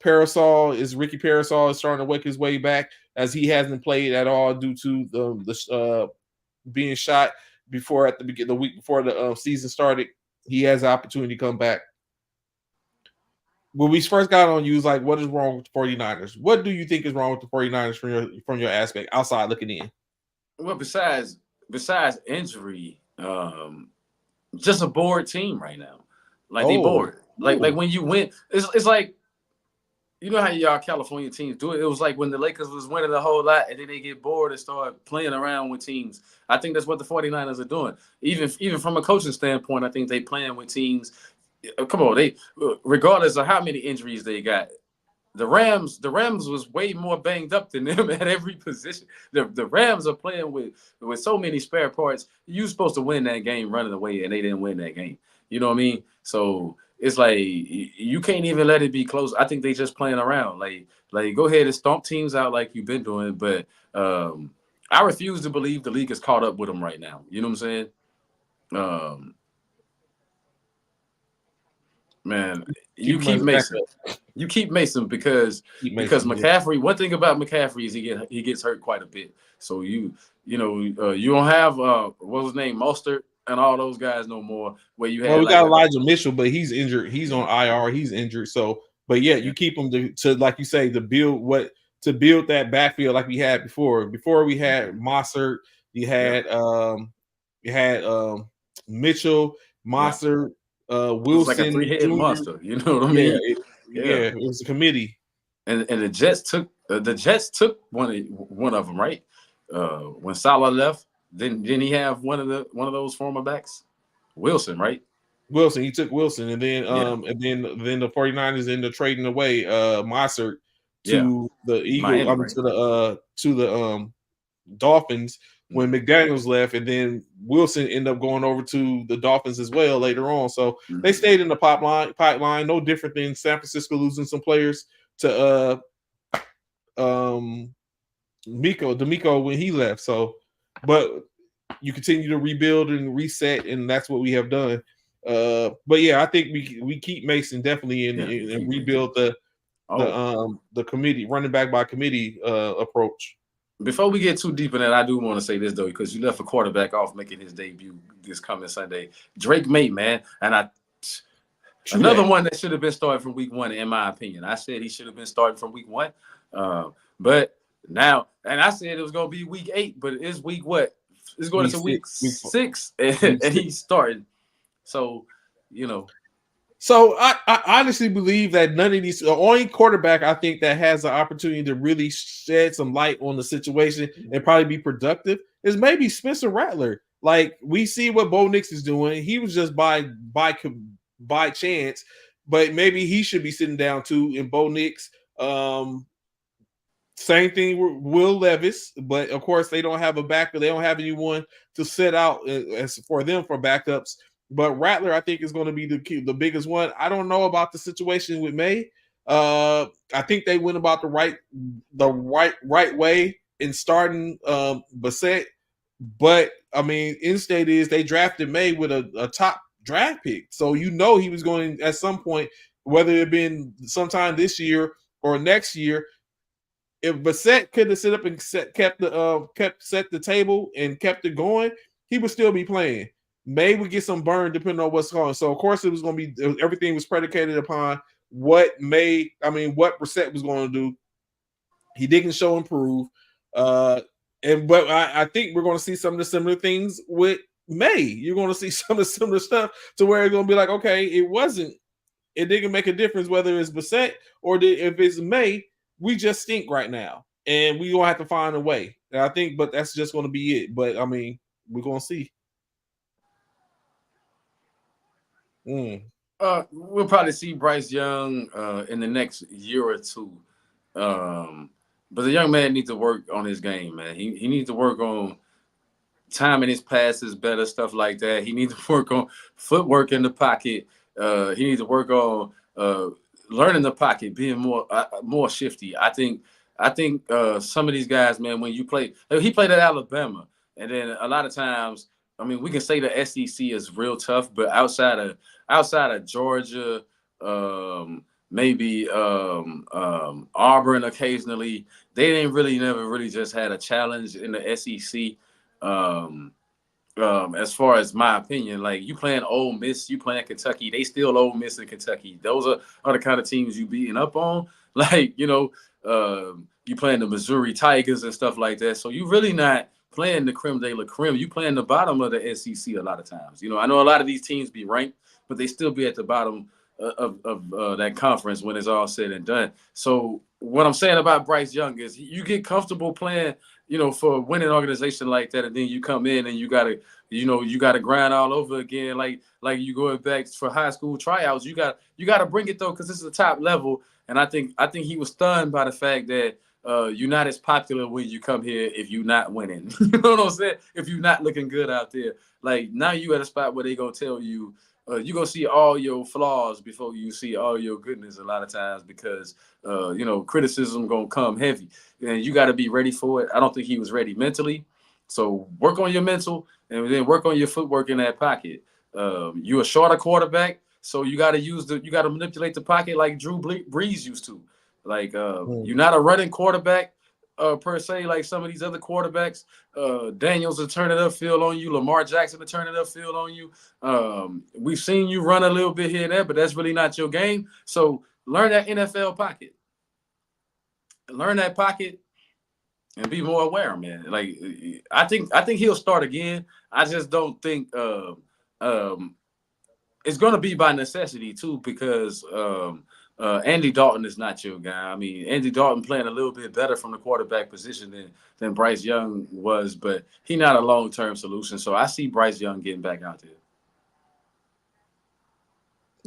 Ricky Parasol is starting to work his way back as he hasn't played at all due to the being shot before the week before the season started. He has the opportunity to come back. When we first got on, you was like, what is wrong with the 49ers? What do you think is wrong with the 49ers from your aspect, outside looking in? Well, besides injury, just a bored team right now. Like they bored. Like when you win, it's like, you know how y'all California teams do it? It was like when the Lakers was winning a whole lot and then they get bored and start playing around with teams. I think that's what the 49ers are doing. Even from a coaching standpoint, I think they playing with teams. Come on, they regardless of how many injuries they got, the Rams was way more banged up than them at every position. The Rams are playing with so many spare parts. You were supposed to win that game running away, and they didn't win that game. You know what I mean? So it's like you can't even let it be close. I think they just playing around. Like go ahead and stomp teams out like you've been doing. But I refuse to believe the league is caught up with them right now. You know what I'm saying? Man, you keep Mason. You keep Mason because McCaffrey. One thing about McCaffrey is he gets hurt quite a bit. So you don't have what was his name, Mostert and all those guys no more. Where you had we got Elijah Mitchell, but he's injured. He's on IR. He's injured. So, but yeah, you keep him to like you say to build that backfield like we had before. Before we had Mostert, you had Mitchell, Mostert. Wilson, like a 3-headed monster. You know what I mean? It was a committee. And the Jets took one of them, right? When Salah left, didn't he have one of those former backs? Wilson, right? Wilson, he took Wilson, and then then the 49ers ended up trading away Mostert to the Eagles, to the Dolphins when McDaniels left, and then Wilson ended up going over to the Dolphins as well later on. So they stayed in the pipeline, no different than San Francisco losing some players to D'Amico when he left. So, but you continue to rebuild and reset, and that's what we have done. But yeah, I think we keep Mason definitely and rebuild the committee, running back by committee approach. Before we get too deep in that, I do want to say this though, because you left a quarterback off making his debut this coming Sunday, Drake May, man, and another one that should have been started from week 1, in my opinion. I said he should have been starting from week 1, but now, and I said it was going to be week 8, but it's week what? It's going into week 6, and he's starting. So, So I honestly believe that none of these, the only quarterback I think that has the opportunity to really shed some light on the situation and probably be productive is maybe Spencer Rattler. Like we see what Bo Nix is doing. He was just by chance, but maybe he should be sitting down too. And Bo Nix, same thing with Will Levis, but of course they don't have a backup. They don't have anyone to set out as for them for backups. But Rattler, I think, is going to be the biggest one. I don't know about the situation with May. I think they went about the right way in starting Bassett. But I mean, in state is they drafted May with a top draft pick, so he was going at some point, whether it been sometime this year or next year. If Bassett could have set up and set the table and kept it going, he would still be playing. May would get some burn depending on what's going on. So, of course, it was going to be everything was predicated upon what Brissett was going to do. He didn't show improve. But I think we're going to see some of the similar things with May. You're going to see some of the similar stuff to where it's going to be like, okay, it didn't make a difference whether it's Bissett or if it's May. We just stink right now, and we're going to have to find a way. And I think, but that's just going to be it. But I mean, we're going to see. We'll probably see Bryce Young in the next year or two. But the young man needs to work on his game, man. He needs to work on timing his passes better, stuff like that. He needs to work on footwork in the pocket. He needs to work on learning the pocket, being more shifty. I think some of these guys, man, when you play, he played at Alabama, and then a lot of times, I mean, we can say the SEC is real tough, but outside of Georgia, maybe Auburn occasionally, they didn't never really just had a challenge in the SEC. As far as my opinion, like you playing Ole Miss, you playing Kentucky, they still Ole Miss and Kentucky. Those are the kind of teams you beating up on. Like, you playing the Missouri Tigers and stuff like that. So you really not playing the creme de la creme. You playing the bottom of the SEC a lot of times. I know a lot of these teams be ranked, but they still be at the bottom of that conference when it's all said and done. So what I'm saying about Bryce Young is you get comfortable playing, for a winning organization like that, and then you come in and you gotta grind all over again, like you going back for high school tryouts. You gotta bring it though, because this is the top level. And I think he was stunned by the fact that you're not as popular when you come here if you're not winning. You know what I'm saying? If you're not looking good out there, like now you at a spot where they gonna tell you. You're going to see all your flaws before you see all your goodness a lot of times, because, criticism going to come heavy. And you got to be ready for it. I don't think he was ready mentally. So work on your mental and then work on your footwork in that pocket. You're a shorter quarterback, so you got to manipulate the pocket like Drew Brees used to. Like, you're not a running quarterback. Per se, like some of these other quarterbacks, Daniels will turn it upfield on you. Lamar Jackson will turn it upfield on you. We've seen you run a little bit here and there, but that's really not your game. So learn that NFL pocket. Learn that pocket and be more aware, man. Like I think he'll start again. I just don't think it's going to be by necessity too, because Andy Dalton is not your guy. I mean, Andy Dalton playing a little bit better from the quarterback position than Bryce Young was, but he's not a long-term solution. So I see Bryce Young getting back out there.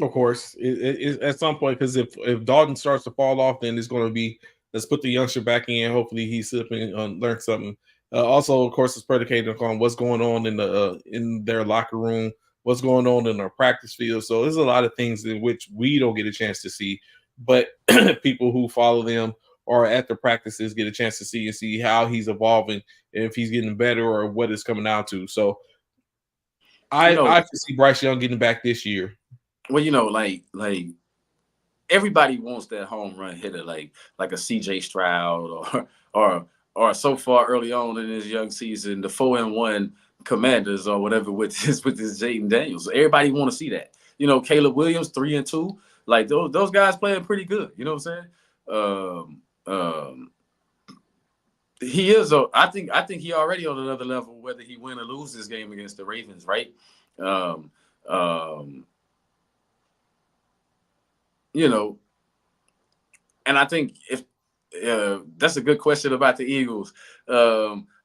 Of course, it at some point, because if Dalton starts to fall off, then it's going to be, let's put the youngster back in. Hopefully he's slipping and learn something. Also, of course, it's predicated on what's going on in their locker room, what's going on in their practice field. So there's a lot of things in which we don't get a chance to see, but people who follow them or at the practices get a chance to see how he's evolving, and if he's getting better or what it's coming out to. So I can see Bryce Young getting back this year. Well, like everybody wants that home run hitter, like a C.J. Stroud or so far early on in his young season, the 4-1 Commanders or whatever with this Jaden Daniels. Everybody want to see that. Caleb Williams 3-2, like those guys playing pretty good. You know what I'm saying? He is. I think he already on another level, whether he win or lose this game against the Ravens, right? And I think if that's a good question about the Eagles.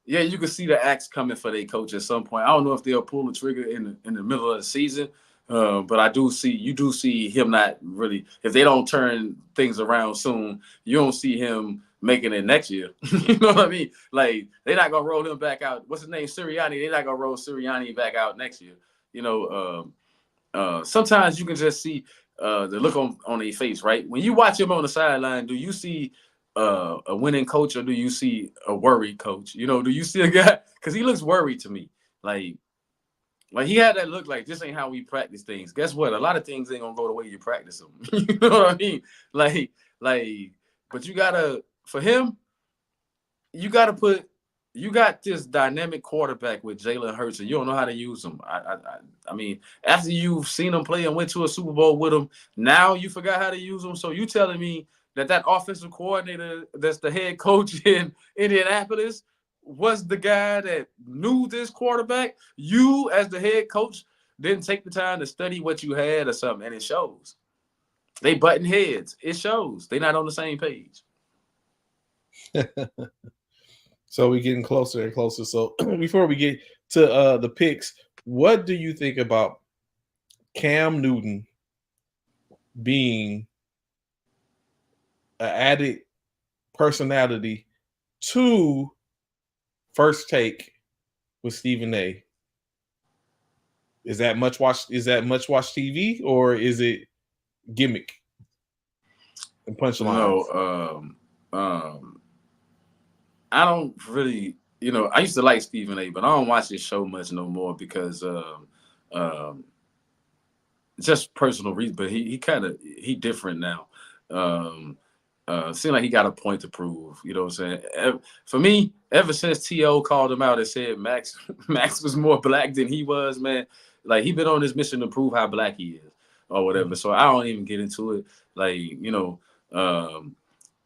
Yeah, you can see the axe coming for their coach at some point. I don't know if they'll pull the trigger in the middle of the season, but you do see him not really. If they don't turn things around soon, you don't see him making it next year. You know what I mean? Like they're not gonna roll him back out. What's his name? Sirianni. They're not gonna roll Sirianni back out next year. Sometimes you can just see the look on their face, right? When you watch him on the sideline, do you see a winning coach or do you see a worried coach? Do you see a guy? Because he looks worried to me. Like he had that look like this ain't how we practice things. Guess what? A lot of things ain't gonna go the way you practice them. You know what I mean? Like, but you gotta, for him, you got this dynamic quarterback with Jalen Hurts, and you don't know how to use him. I mean, after you've seen him play and went to a Super Bowl with him, now you forgot how to use him. So you telling me that offensive coordinator that's the head coach in Indianapolis was the guy that knew this quarterback. You, as the head coach, didn't take the time to study what you had or something, and it shows. They button heads. It shows. They're not on the same page. So we're getting closer and closer. So before we get to the picks, what do you think about Cam Newton being an added personality to First Take with Stephen A? Is that much watch TV, or is it gimmick and punchlines? No, I don't really, I used to like Stephen A, but I don't watch his show much no more because just personal reasons. But he different now. Seems like he got a point to prove. You know what I'm saying? For me, ever since T.O. called him out and said Max was more black than he was, man, like he been on this mission to prove how black he is or whatever. So I don't even get into it. Like,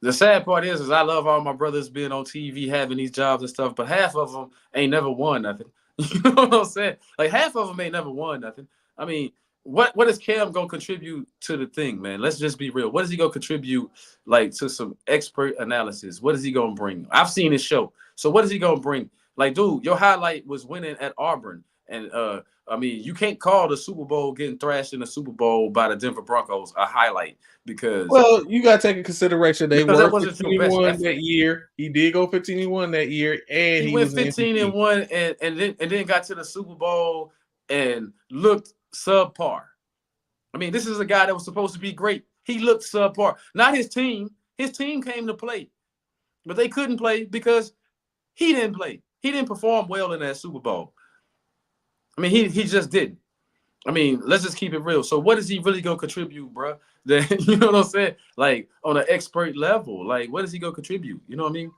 the sad part is I love all my brothers being on TV, having these jobs and stuff, but half of them ain't never won nothing. You know what I'm saying? Like half of them ain't never won nothing. I mean, what is Cam gonna contribute to the thing, man? Let's just be real. What is he gonna contribute, like, to some expert analysis? What is he gonna bring? I've seen his show, so what is he gonna bring? Like, dude, your highlight was winning at Auburn, and I mean, you can't call the Super Bowl getting thrashed in the Super Bowl by the Denver Broncos a highlight because you got to take in consideration they were 15-1 that year. He did go 15-1 that year, and he went 15-1, and then got to the Super Bowl and looked subpar. I mean, this is a guy that was supposed to be great. He looked subpar. Not his team. His team came to play, but they couldn't play because he didn't play. He didn't perform well in that Super Bowl. I mean, he just didn't. I mean, let's just keep it real. So what is he really going to contribute, bro? That, you know what I'm saying? Like, on an expert level, like, what is he going to contribute? You know what I mean?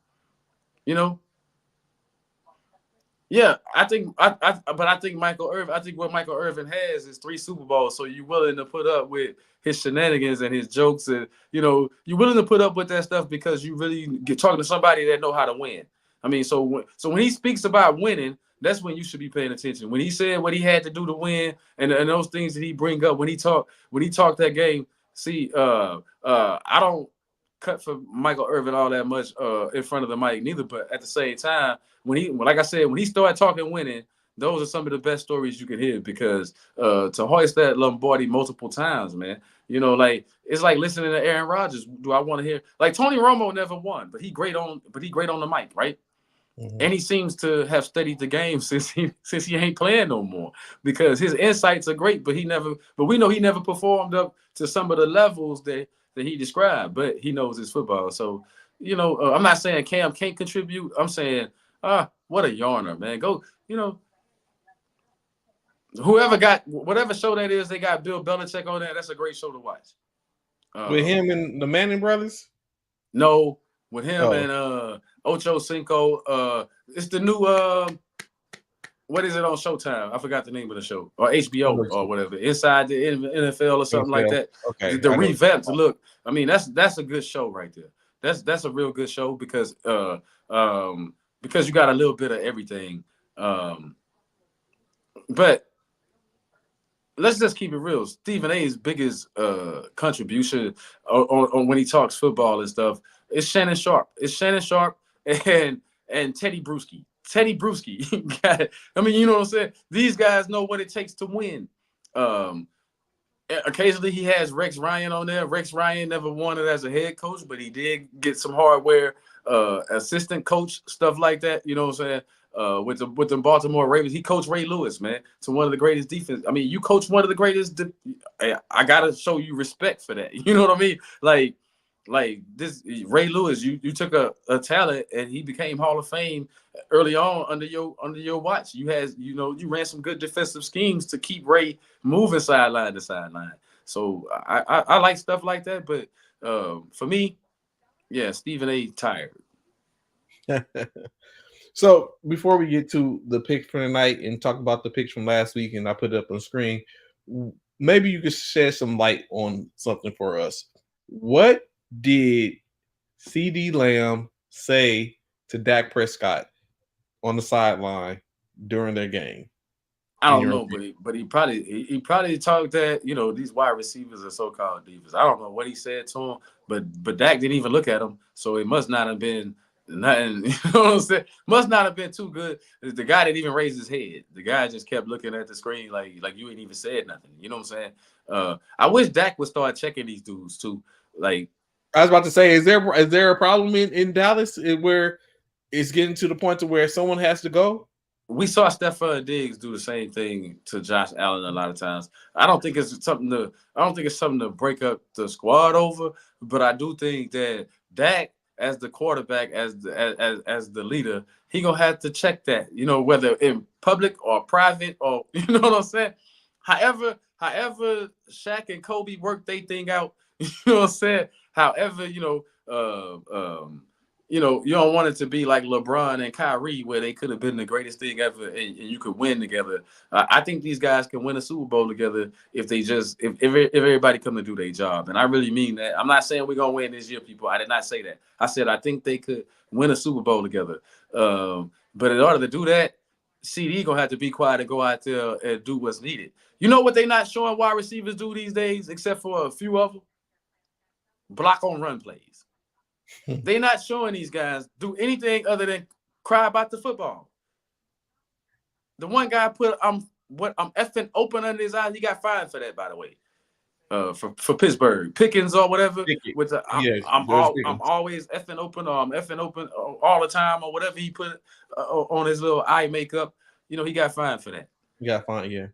Yeah, I think Michael Irvin. I think what Michael Irvin has is 3 Super Bowls. So you're willing to put up with his shenanigans and his jokes, and you're willing to put up with that stuff because you really get talking to somebody that know how to win. I mean, so when he speaks about winning, that's when you should be paying attention. When he said what he had to do to win, and those things that he bring up when he talked that game. See, I don't cut for Michael Irvin all that much in front of the mic neither, but at the same time, when he started talking winning, those are some of the best stories you can hear because to hoist that Lombardi multiple times, man, like it's like listening to Aaron Rodgers. Do I want to hear like Tony Romo never won, but he great on the mic, right? Mm-hmm. And he seems to have studied the game since he ain't playing no more because his insights are great, but we know he never performed up to some of the levels that he described, but he knows his football. So, I'm not saying Cam can't contribute. I'm saying, what a yarner, man. Go, whoever got whatever show that is, they got Bill Belichick on that. That's a great show to watch. With him and the Manning brothers? No, with him and Ocho Cinco. It's the new what is it on Showtime? I forgot the name of the show or HBO or whatever. Inside the NFL or something like that. Okay. The revamped look. I mean, that's a good show right there. That's a real good show because you got a little bit of everything. But let's just keep it real. Stephen A's biggest contribution on when he talks football and stuff is Shannon Sharp. It's Shannon Sharp and Teddy Bruschi. Teddy Bruschi. I mean, you know what I'm saying? These guys know what it takes to win. Occasionally he has Rex Ryan on there. Rex Ryan never won it as a head coach, but he did get some hardware, assistant coach, stuff like that. You know what I'm saying? With the Baltimore Ravens, he coached Ray Lewis, man, to one of the greatest defense. I mean, you coach one of the greatest. I gotta show you respect for that. You know what I mean? Like this Ray Lewis, you took a talent and he became Hall of Fame early on under your watch. You ran some good defensive schemes to keep Ray moving sideline to sideline. So I like stuff like that, but for me, yeah, Stephen A. tired. So before we get to the picks for tonight and talk about the picks from last week, and I put it up on the screen, maybe you could shed some light on something for us. What did CD Lamb say to Dak Prescott on the sideline during their game? I In don't your know, but he probably talked that these wide receivers are so-called divas. I don't know what he said to him, but Dak didn't even look at him, so it must not have been nothing. You know what I'm saying? Must not have been too good. The guy didn't even raise his head. The guy just kept looking at the screen like you ain't even said nothing. You know what I'm saying? I wish Dak would start checking these dudes too. Like I was about to say, is there a problem in Dallas where it's getting to the point to where someone has to go? we saw Stephon Diggs do the same thing to Josh Allen a lot of times. I don't think it's something to break up the squad over, but I do think that Dak as the quarterback, as the leader, he gonna have to check that, whether in public or private or you know what I'm saying. However, Shaq and Kobe worked they thing out. You know what I'm saying. However, you don't want it to be like LeBron and Kyrie, where they could have been the greatest thing ever, and you could win together. I think these guys can win a Super Bowl together if they if everybody come to do their job, and I really mean that. I'm not saying we're gonna win this year, people. I did not say that. I said I think they could win a Super Bowl together. But in order to do that, CD gonna have to be quiet and go out there and do what's needed. You know what they not showing wide receivers do these days, except for a few of them? Block on run plays. They're not showing these guys do anything other than cry about the football. The one guy put I'm effing open under his eyes. He got fined for that, by the way. For Pittsburgh, Pickens or whatever. With the I'm always effing open, or I'm effing open all the time, or whatever he put on his little eye makeup. He got fined for that. He got fined, yeah.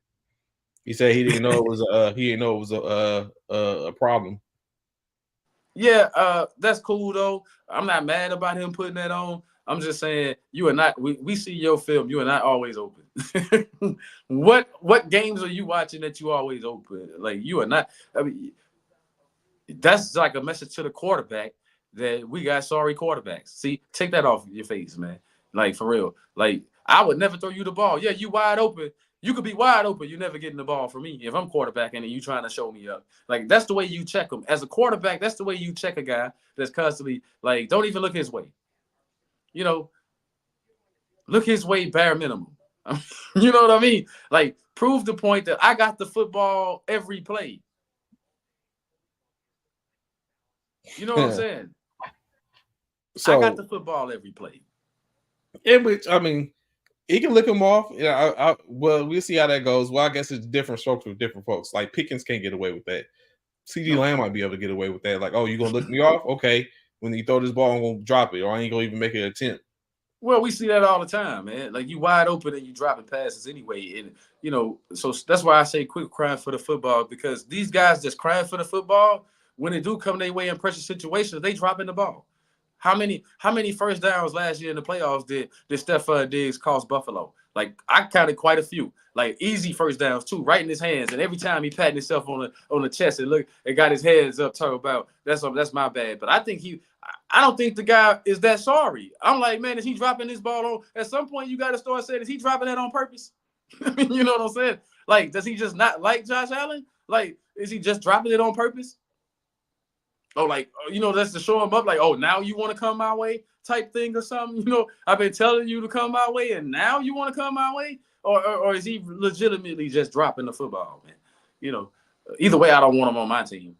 He said he didn't know it was a problem. Yeah, that's cool though. I'm not mad about him putting that on. I'm just saying you are not. We see your film. You are not always open. What games are you watching that you always open? Like you are not. I mean, that's like a message to the quarterback that we got sorry quarterbacks. See, take that off your face, man. Like for real. Like I would never throw you the ball. Yeah, you wide open. You could be wide open. You're never getting the ball from me if I'm quarterbacking and you trying to show me up. Like that's the way you check them. As a quarterback, that's the way you check a guy that's constantly like, don't even look his way. Look his way bare minimum. You know what I mean? Like prove the point that I got the football every play. You know what I'm saying? So I got the football every play. In which, I mean, he can lick him off. Yeah, well, we'll see how that goes. Well, I guess it's different strokes with different folks. Like Pickens can't get away with that. CD Lamb might be able to get away with that. Like, oh, you gonna lick me off? Okay. When you throw this ball, I'm gonna drop it, or I ain't gonna even make an attempt. Well, we see that all the time, man. Like you wide open and you dropping passes anyway, and so that's why I say quit crying for the football, because these guys just crying for the football. When they do come their way in pressure situations, they dropping the ball. How many first downs last year in the playoffs did Stephon Diggs cost Buffalo? Like I counted quite a few, like easy first downs too, right in his hands. And every time he patting himself on the chest and got his hands up, talking about that's my bad. But I don't think the guy is that sorry. I'm like, man, is he dropping this ball on? At some point, you got to start saying, is he dropping that on purpose? You know what I'm saying? Like, does he just not like Josh Allen? Like, is he just dropping it on purpose? Oh, like, that's to show him up. Like, oh, now you want to come my way type thing or something. I've been telling you to come my way, and now you want to come my way? Or is he legitimately just dropping the football, man? Either way, I don't want him on my team.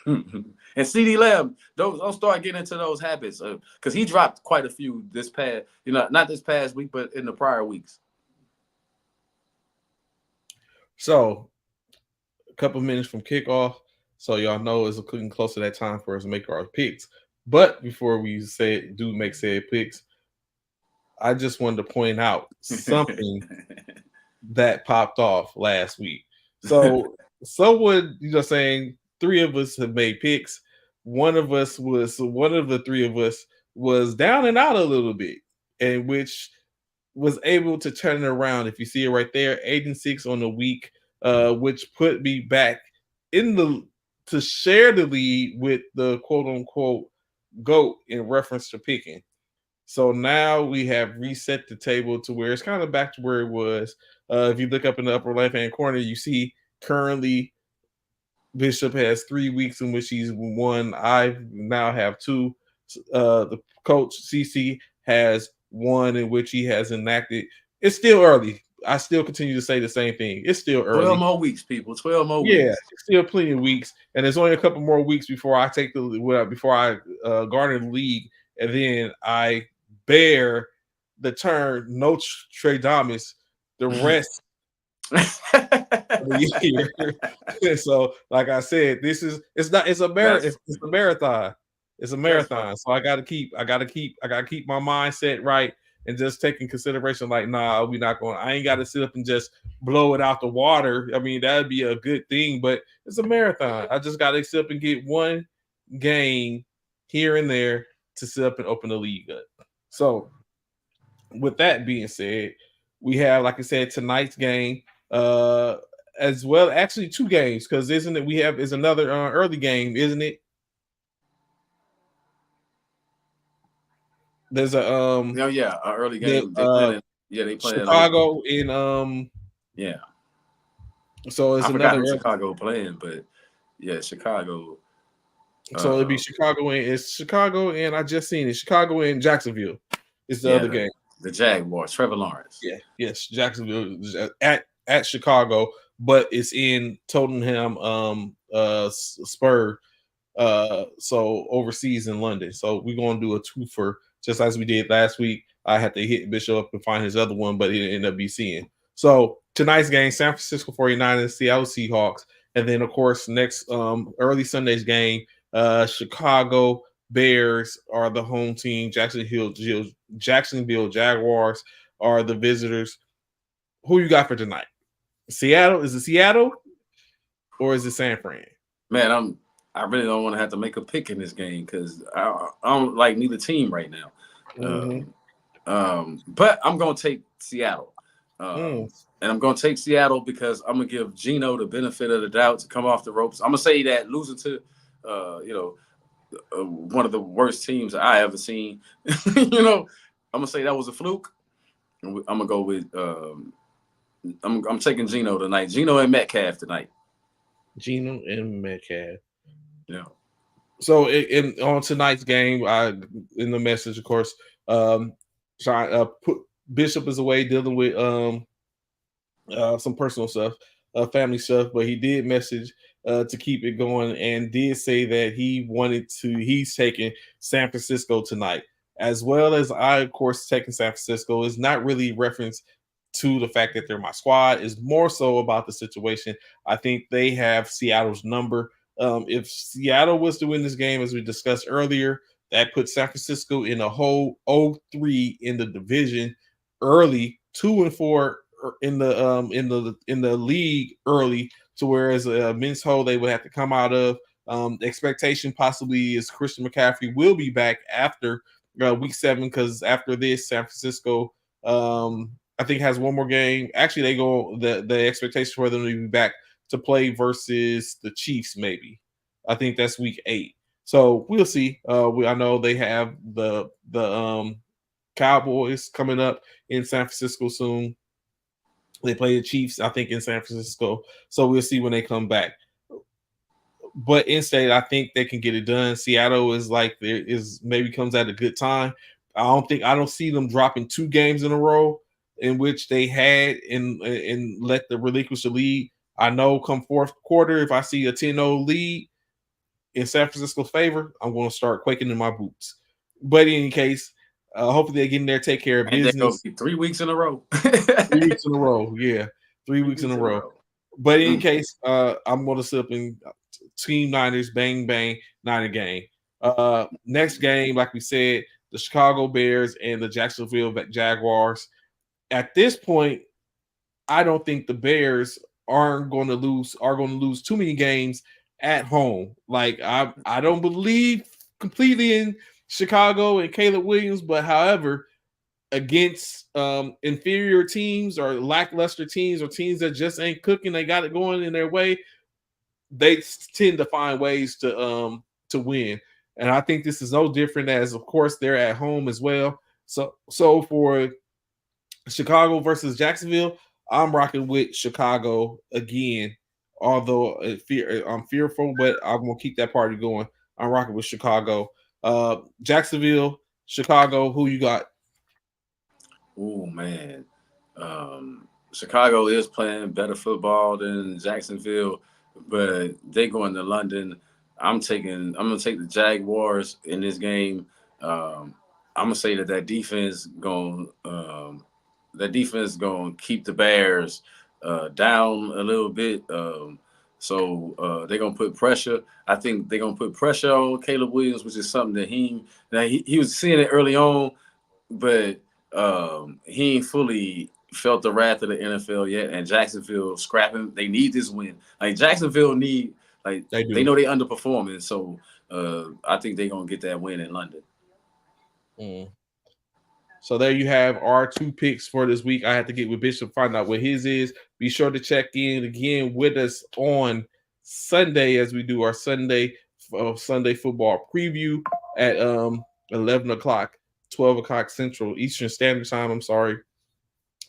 And CD Lamb, don't start getting into those habits, because he dropped quite a few this past, not this past week, but in the prior weeks. So, a couple minutes from kickoff, so y'all know it's getting close to that time for us to make our picks. But before we make said picks, I just wanted to point out something that popped off last week. So, someone, saying 3 of us have made picks. One of the 3 of us was down and out a little bit, and which was able to turn it around. If you see it right there, 8-6 on the week, which put me back to share the lead with the quote unquote GOAT in reference to picking. So now we have reset the table to where it's kind of back to where it was. If you look up in the upper left hand corner, you see currently Bishop has 3 weeks in which he's won. I now have 2. The coach CC has 1 in which he has enacted. It's still early. I still continue to say the same thing. It's still 12 early. more weeks, people. 12 more Yeah, weeks. it's still plenty of weeks, and there's only a couple more weeks before I take before I garner the league, and then I bear the turn Notre Dame the rest of the year. So, like I said, it's a marathon. It's a marathon. So I gotta keep my mindset right and just take in consideration, like, nah, I ain't gotta sit up and just blow it out the water. I mean, that'd be a good thing, but it's a marathon. I just gotta sit up and get one game here and there to sit up and open the league up. So with that being said, we have, like I said, tonight's game, as well. Actually, 2 games, because isn't it? We have is another early game, isn't it? There's a an early game. They playing Chicago in yeah. So it's I forgot another who early, Chicago playing, but yeah, Chicago. so it'd be Chicago and I just seen it. Chicago and Jacksonville is the other game. The Jaguars, Trevor Lawrence. Yeah, yes, Jacksonville at Chicago, but it's in Tottenham Spur, so overseas in London. So we're gonna do a twofer just as we did last week. I had to hit Bishop up and find his other one, but he ended up BCing. So tonight's game, San Francisco 49ers, Seattle Seahawks, and then of course next early Sunday's game, Chicago Bears are the home team. Jacksonville Jaguars are the visitors. Who you got for tonight? Seattle? Is it Seattle or is it San Fran? Man, I really don't want to have to make a pick in this game because I don't like neither team right now. But I'm gonna take Seattle, and I'm gonna take Seattle because I'm gonna give Geno the benefit of the doubt to come off the ropes. I'm gonna say that losing to, one of the worst teams I ever seen. I'm gonna say that was a fluke. I'm gonna go with I'm taking Geno tonight. Geno and Metcalf tonight. Geno and Metcalf. Yeah. So on tonight's game, in the message, of course, Bishop is away dealing with some personal stuff, family stuff, but he did message to keep it going and did say that he's taking San Francisco tonight, as well as I, of course, taking San Francisco. Is not really reference to the fact that they're my squad, is more so about the situation. I think they have Seattle's number. If Seattle was to win this game, as we discussed earlier, that puts San Francisco in a whole 0-3 in the division early, 2-4 in the league early, to whereas a men's hole they would have to come out of. The expectation possibly is Christian McCaffrey will be back after week 7, because after this, San Francisco I think has one more game. Actually, the expectation for them to be back to play versus the Chiefs, maybe. I think that's week 8. So we'll see. I know they have the Cowboys coming up in San Francisco soon. They play the Chiefs, I think, in San Francisco. So we'll see when they come back. But instead, I think they can get it done. Seattle is maybe comes at a good time. I don't see them dropping 2 games in a row in which they had and let the relinquish the lead. I know come fourth quarter, if I see a 10-0 lead in San Francisco's favor, I'm going to start quaking in my boots. But in any case, hopefully they get in there, take care of business. 3 weeks in a row. 3 weeks in a row, yeah. 3 weeks in a row. But in any case, I'm going to sit up in Team Niners, bang, bang, Niner game. Next game, like we said, the Chicago Bears and the Jacksonville Jaguars. At this point, I don't think the Bears are going to lose too many games at home. Like I don't believe completely in Chicago and Caleb Williams, but however, against inferior teams or lackluster teams or teams that just ain't cooking, they got it going in their way, they tend to find ways to win. And I think this is no different, as of course they're at home as well. So for Chicago versus Jacksonville, I'm rocking with Chicago again. Although I'm fearful, but I'm gonna keep that party going. I'm rocking with Chicago. Jacksonville, Chicago. Who you got? Oh man, Chicago is playing better football than Jacksonville, but they going to London. I'm gonna take the Jaguars in this game. I'm gonna say that defense gonna keep the Bears down a little bit. So they're gonna put pressure. I think they're gonna put pressure on Caleb Williams, which is something that he was seeing it early on, but he ain't fully felt the wrath of the NFL yet. And Jacksonville scrapping, they need this win. Like Jacksonville need, like They they do. know they underperforming, so I think they're gonna get that win in London. Mm. So there you have our two picks for this week. I have to get with Bishop, find out what his is. Be sure to check in again with us on Sunday as we do our Sunday football preview at 11 o'clock, 12 o'clock Central Eastern Standard Time. I'm sorry.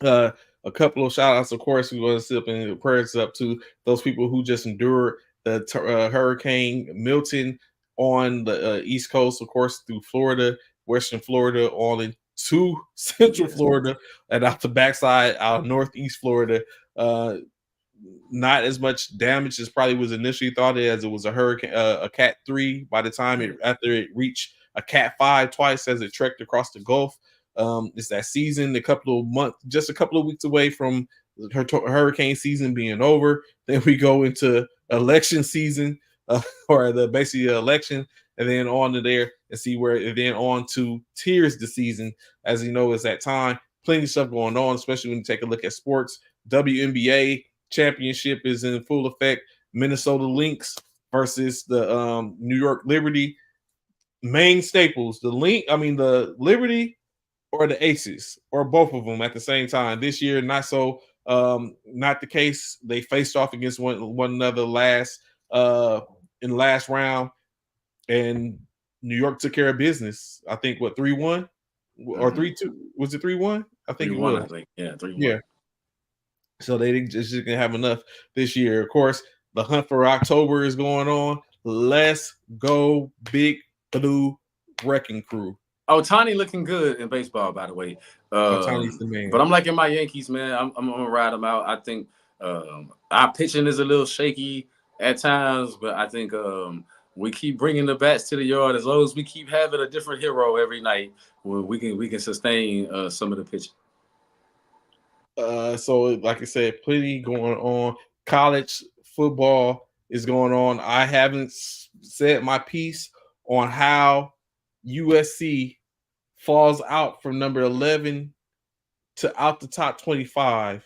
Uh, a couple of shout outs, of course, we want to sit up and prayers up to those people who just endured the Hurricane Milton on the East Coast, of course, through Florida, Western Florida, all into Central Florida, and out the backside, out of Northeast Florida. Uh, not as much damage as probably was initially thought, as it was a hurricane, a Cat 3 by the time after it reached a Cat 5 twice as it trekked across the Gulf. It's that season, just a couple of weeks away from hurricane season being over. Then we go into election season, or basically the election, and then on to there and see where, and then on to Tears the season. As you know, it's that time. Plenty of stuff going on, especially when you take a look at sports. WNBA championship is in full effect. Minnesota Lynx versus the New York Liberty. Main staples, the Liberty or the Aces, or both of them at the same time. This year, not the case. They faced off against one another in the last round, and New York took care of business. I think 3-1 or 3-2. Was it 3-1? I think it 3-1, was. I think. Yeah, 3-1. Yeah. So they just didn't have enough this year. Of course, the hunt for October is going on. Let's go, Big Blue Wrecking Crew. Oh, Tiny looking good in baseball, by the way. Tony's the man. But I'm liking my Yankees, man. I'm gonna ride them out. I think our pitching is a little shaky at times, but I think we keep bringing the bats to the yard. As long as we keep having a different hero every night, we can sustain some of the pitching. So like I said, plenty going on. College football is going on. I haven't said my piece on how USC falls out from number 11 to out the top 25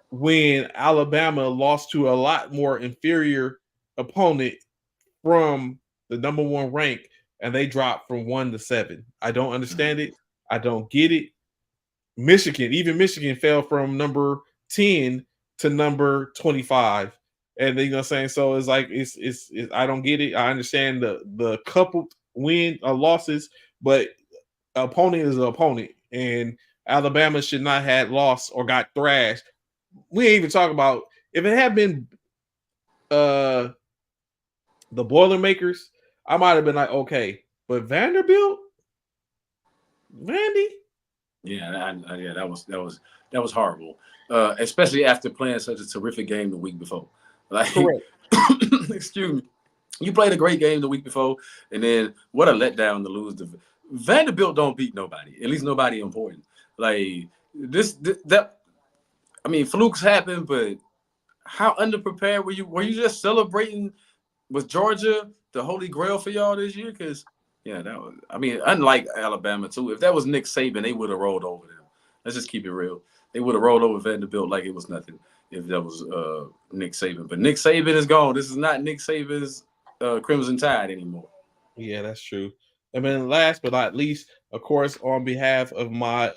when Alabama lost to a lot more inferior opponent from the number one rank, and they dropped from 1 to 7. I don't understand it. I don't get it. Even Michigan fell from number 10 to number 25. And you know what I'm saying? So it's like it's I don't get it. I understand the coupled win or losses, but opponent is an opponent, and Alabama should not have lost or got thrashed. We ain't even talk about if it had been the Boilermakers, I might have been like, okay, but Vanderbilt, Vandy, yeah, that was horrible, especially after playing such a terrific game the week before. Like, correct. excuse me, you played a great game the week before, and then what a letdown to lose. Vanderbilt don't beat nobody, at least nobody important. Like that. I mean, flukes happen, but how underprepared were you? Were you just celebrating with Georgia the holy grail for y'all this year? Because yeah, that was. I mean, unlike Alabama too. If that was Nick Saban, they would have rolled over them. Let's just keep it real. They would have rolled over Vanderbilt like it was nothing if that was Nick Saban. But Nick Saban is gone. This is not Nick Saban's Crimson Tide anymore. Yeah, that's true. And then last but not least, of course, on behalf of my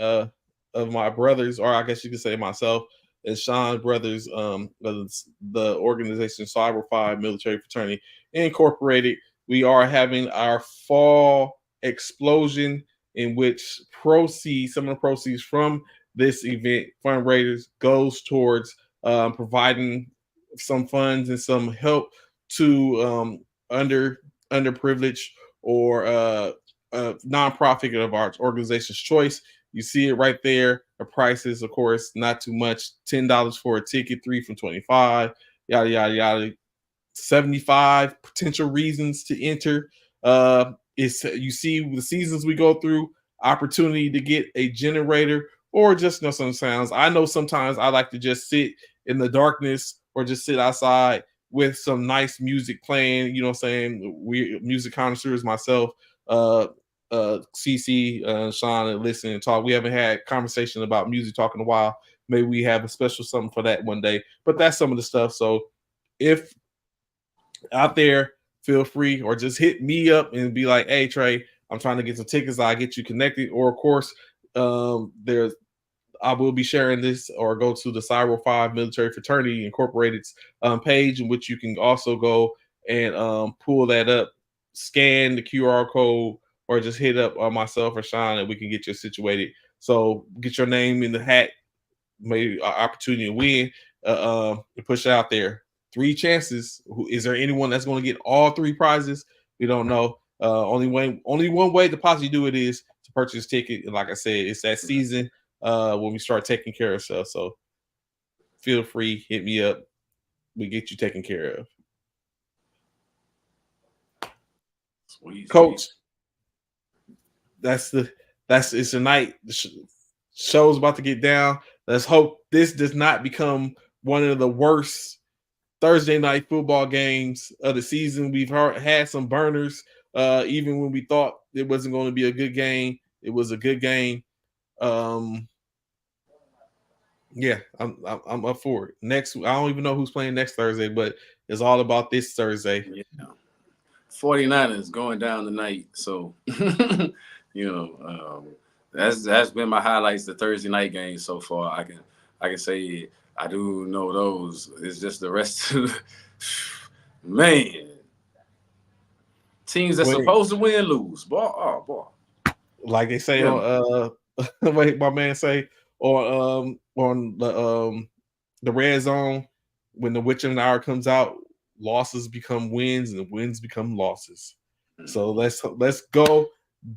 brothers, or I guess you could say myself and Sean Brothers, the organization Cyber 5 Military Fraternity Incorporated, we are having our fall explosion in which some of the proceeds from this event fundraisers goes towards providing some funds and some help to underprivileged or nonprofit of our organization's choice. You see it right there. The prices, of course, not too much. $10 for a ticket, 3 from 25. Yada yada yada. 75 potential reasons to enter. It's you see the seasons we go through, opportunity to get a generator or just know some sounds. I know sometimes I like to just sit in the darkness or just sit outside with some nice music playing. You know what I'm saying? We music connoisseurs myself, CC, Sean, and listen and talk. We haven't had conversation about music talk in a while. Maybe we have a special something for that one day. But that's some of the stuff. So if out there, feel free or just hit me up and be like, hey Trey, I'm trying to get some tickets. I'll get you connected. Or of course, there's I will be sharing this or go to the Cyber 5 Military Fraternity Incorporated's page, in which you can also go and pull that up, scan the QR code, or just hit up myself or Sean and we can get you situated. So get your name in the hat, maybe an opportunity to win, to push out there. 3 chances. Is there anyone that's going to get all 3 prizes? We don't know. Only one way to possibly do it is to purchase a ticket. And like I said, it's that season when we start taking care of stuff. So feel free, hit me up. We get you taken care of. Sweet, Coach, sweet. It's a night. The show's about to get down. Let's hope this does not become one of the worst Thursday night football games of the season. We've had some burners, even when we thought it wasn't going to be a good game. It was a good game. Yeah, I'm up for it. Next, I don't even know who's playing next Thursday, but it's all about this Thursday. Yeah. 49ers going down tonight. So, that's been my highlights the Thursday night game so far. I can say I do know those. It's just the rest of the man. Teams that's supposed to win lose. Boy. Like they say on wait, my man say on the red zone, when the witching hour comes out, losses become wins and wins become losses. So let's go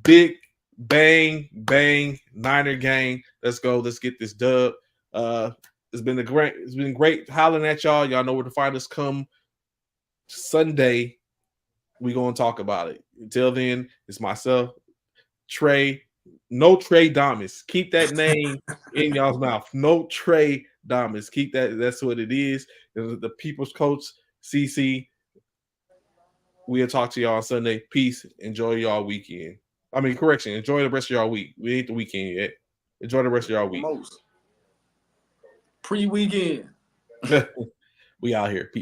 big bang Niner gang. Let's go. Let's get this dub. It's been great hollering at y'all. Y'all know where to find us come Sunday. We're gonna talk about it. Until then, it's myself, Trey. No Trey Damas. Keep that name in y'all's mouth. No Trey Damas. Keep that. That's what it is. The people's coach, CC. We'll talk to y'all on Sunday. Peace. Enjoy y'all weekend. I mean, correction. Enjoy the rest of y'all week. We ain't the weekend yet. Enjoy the rest of y'all week. Pre-weekend. We out here. Peace.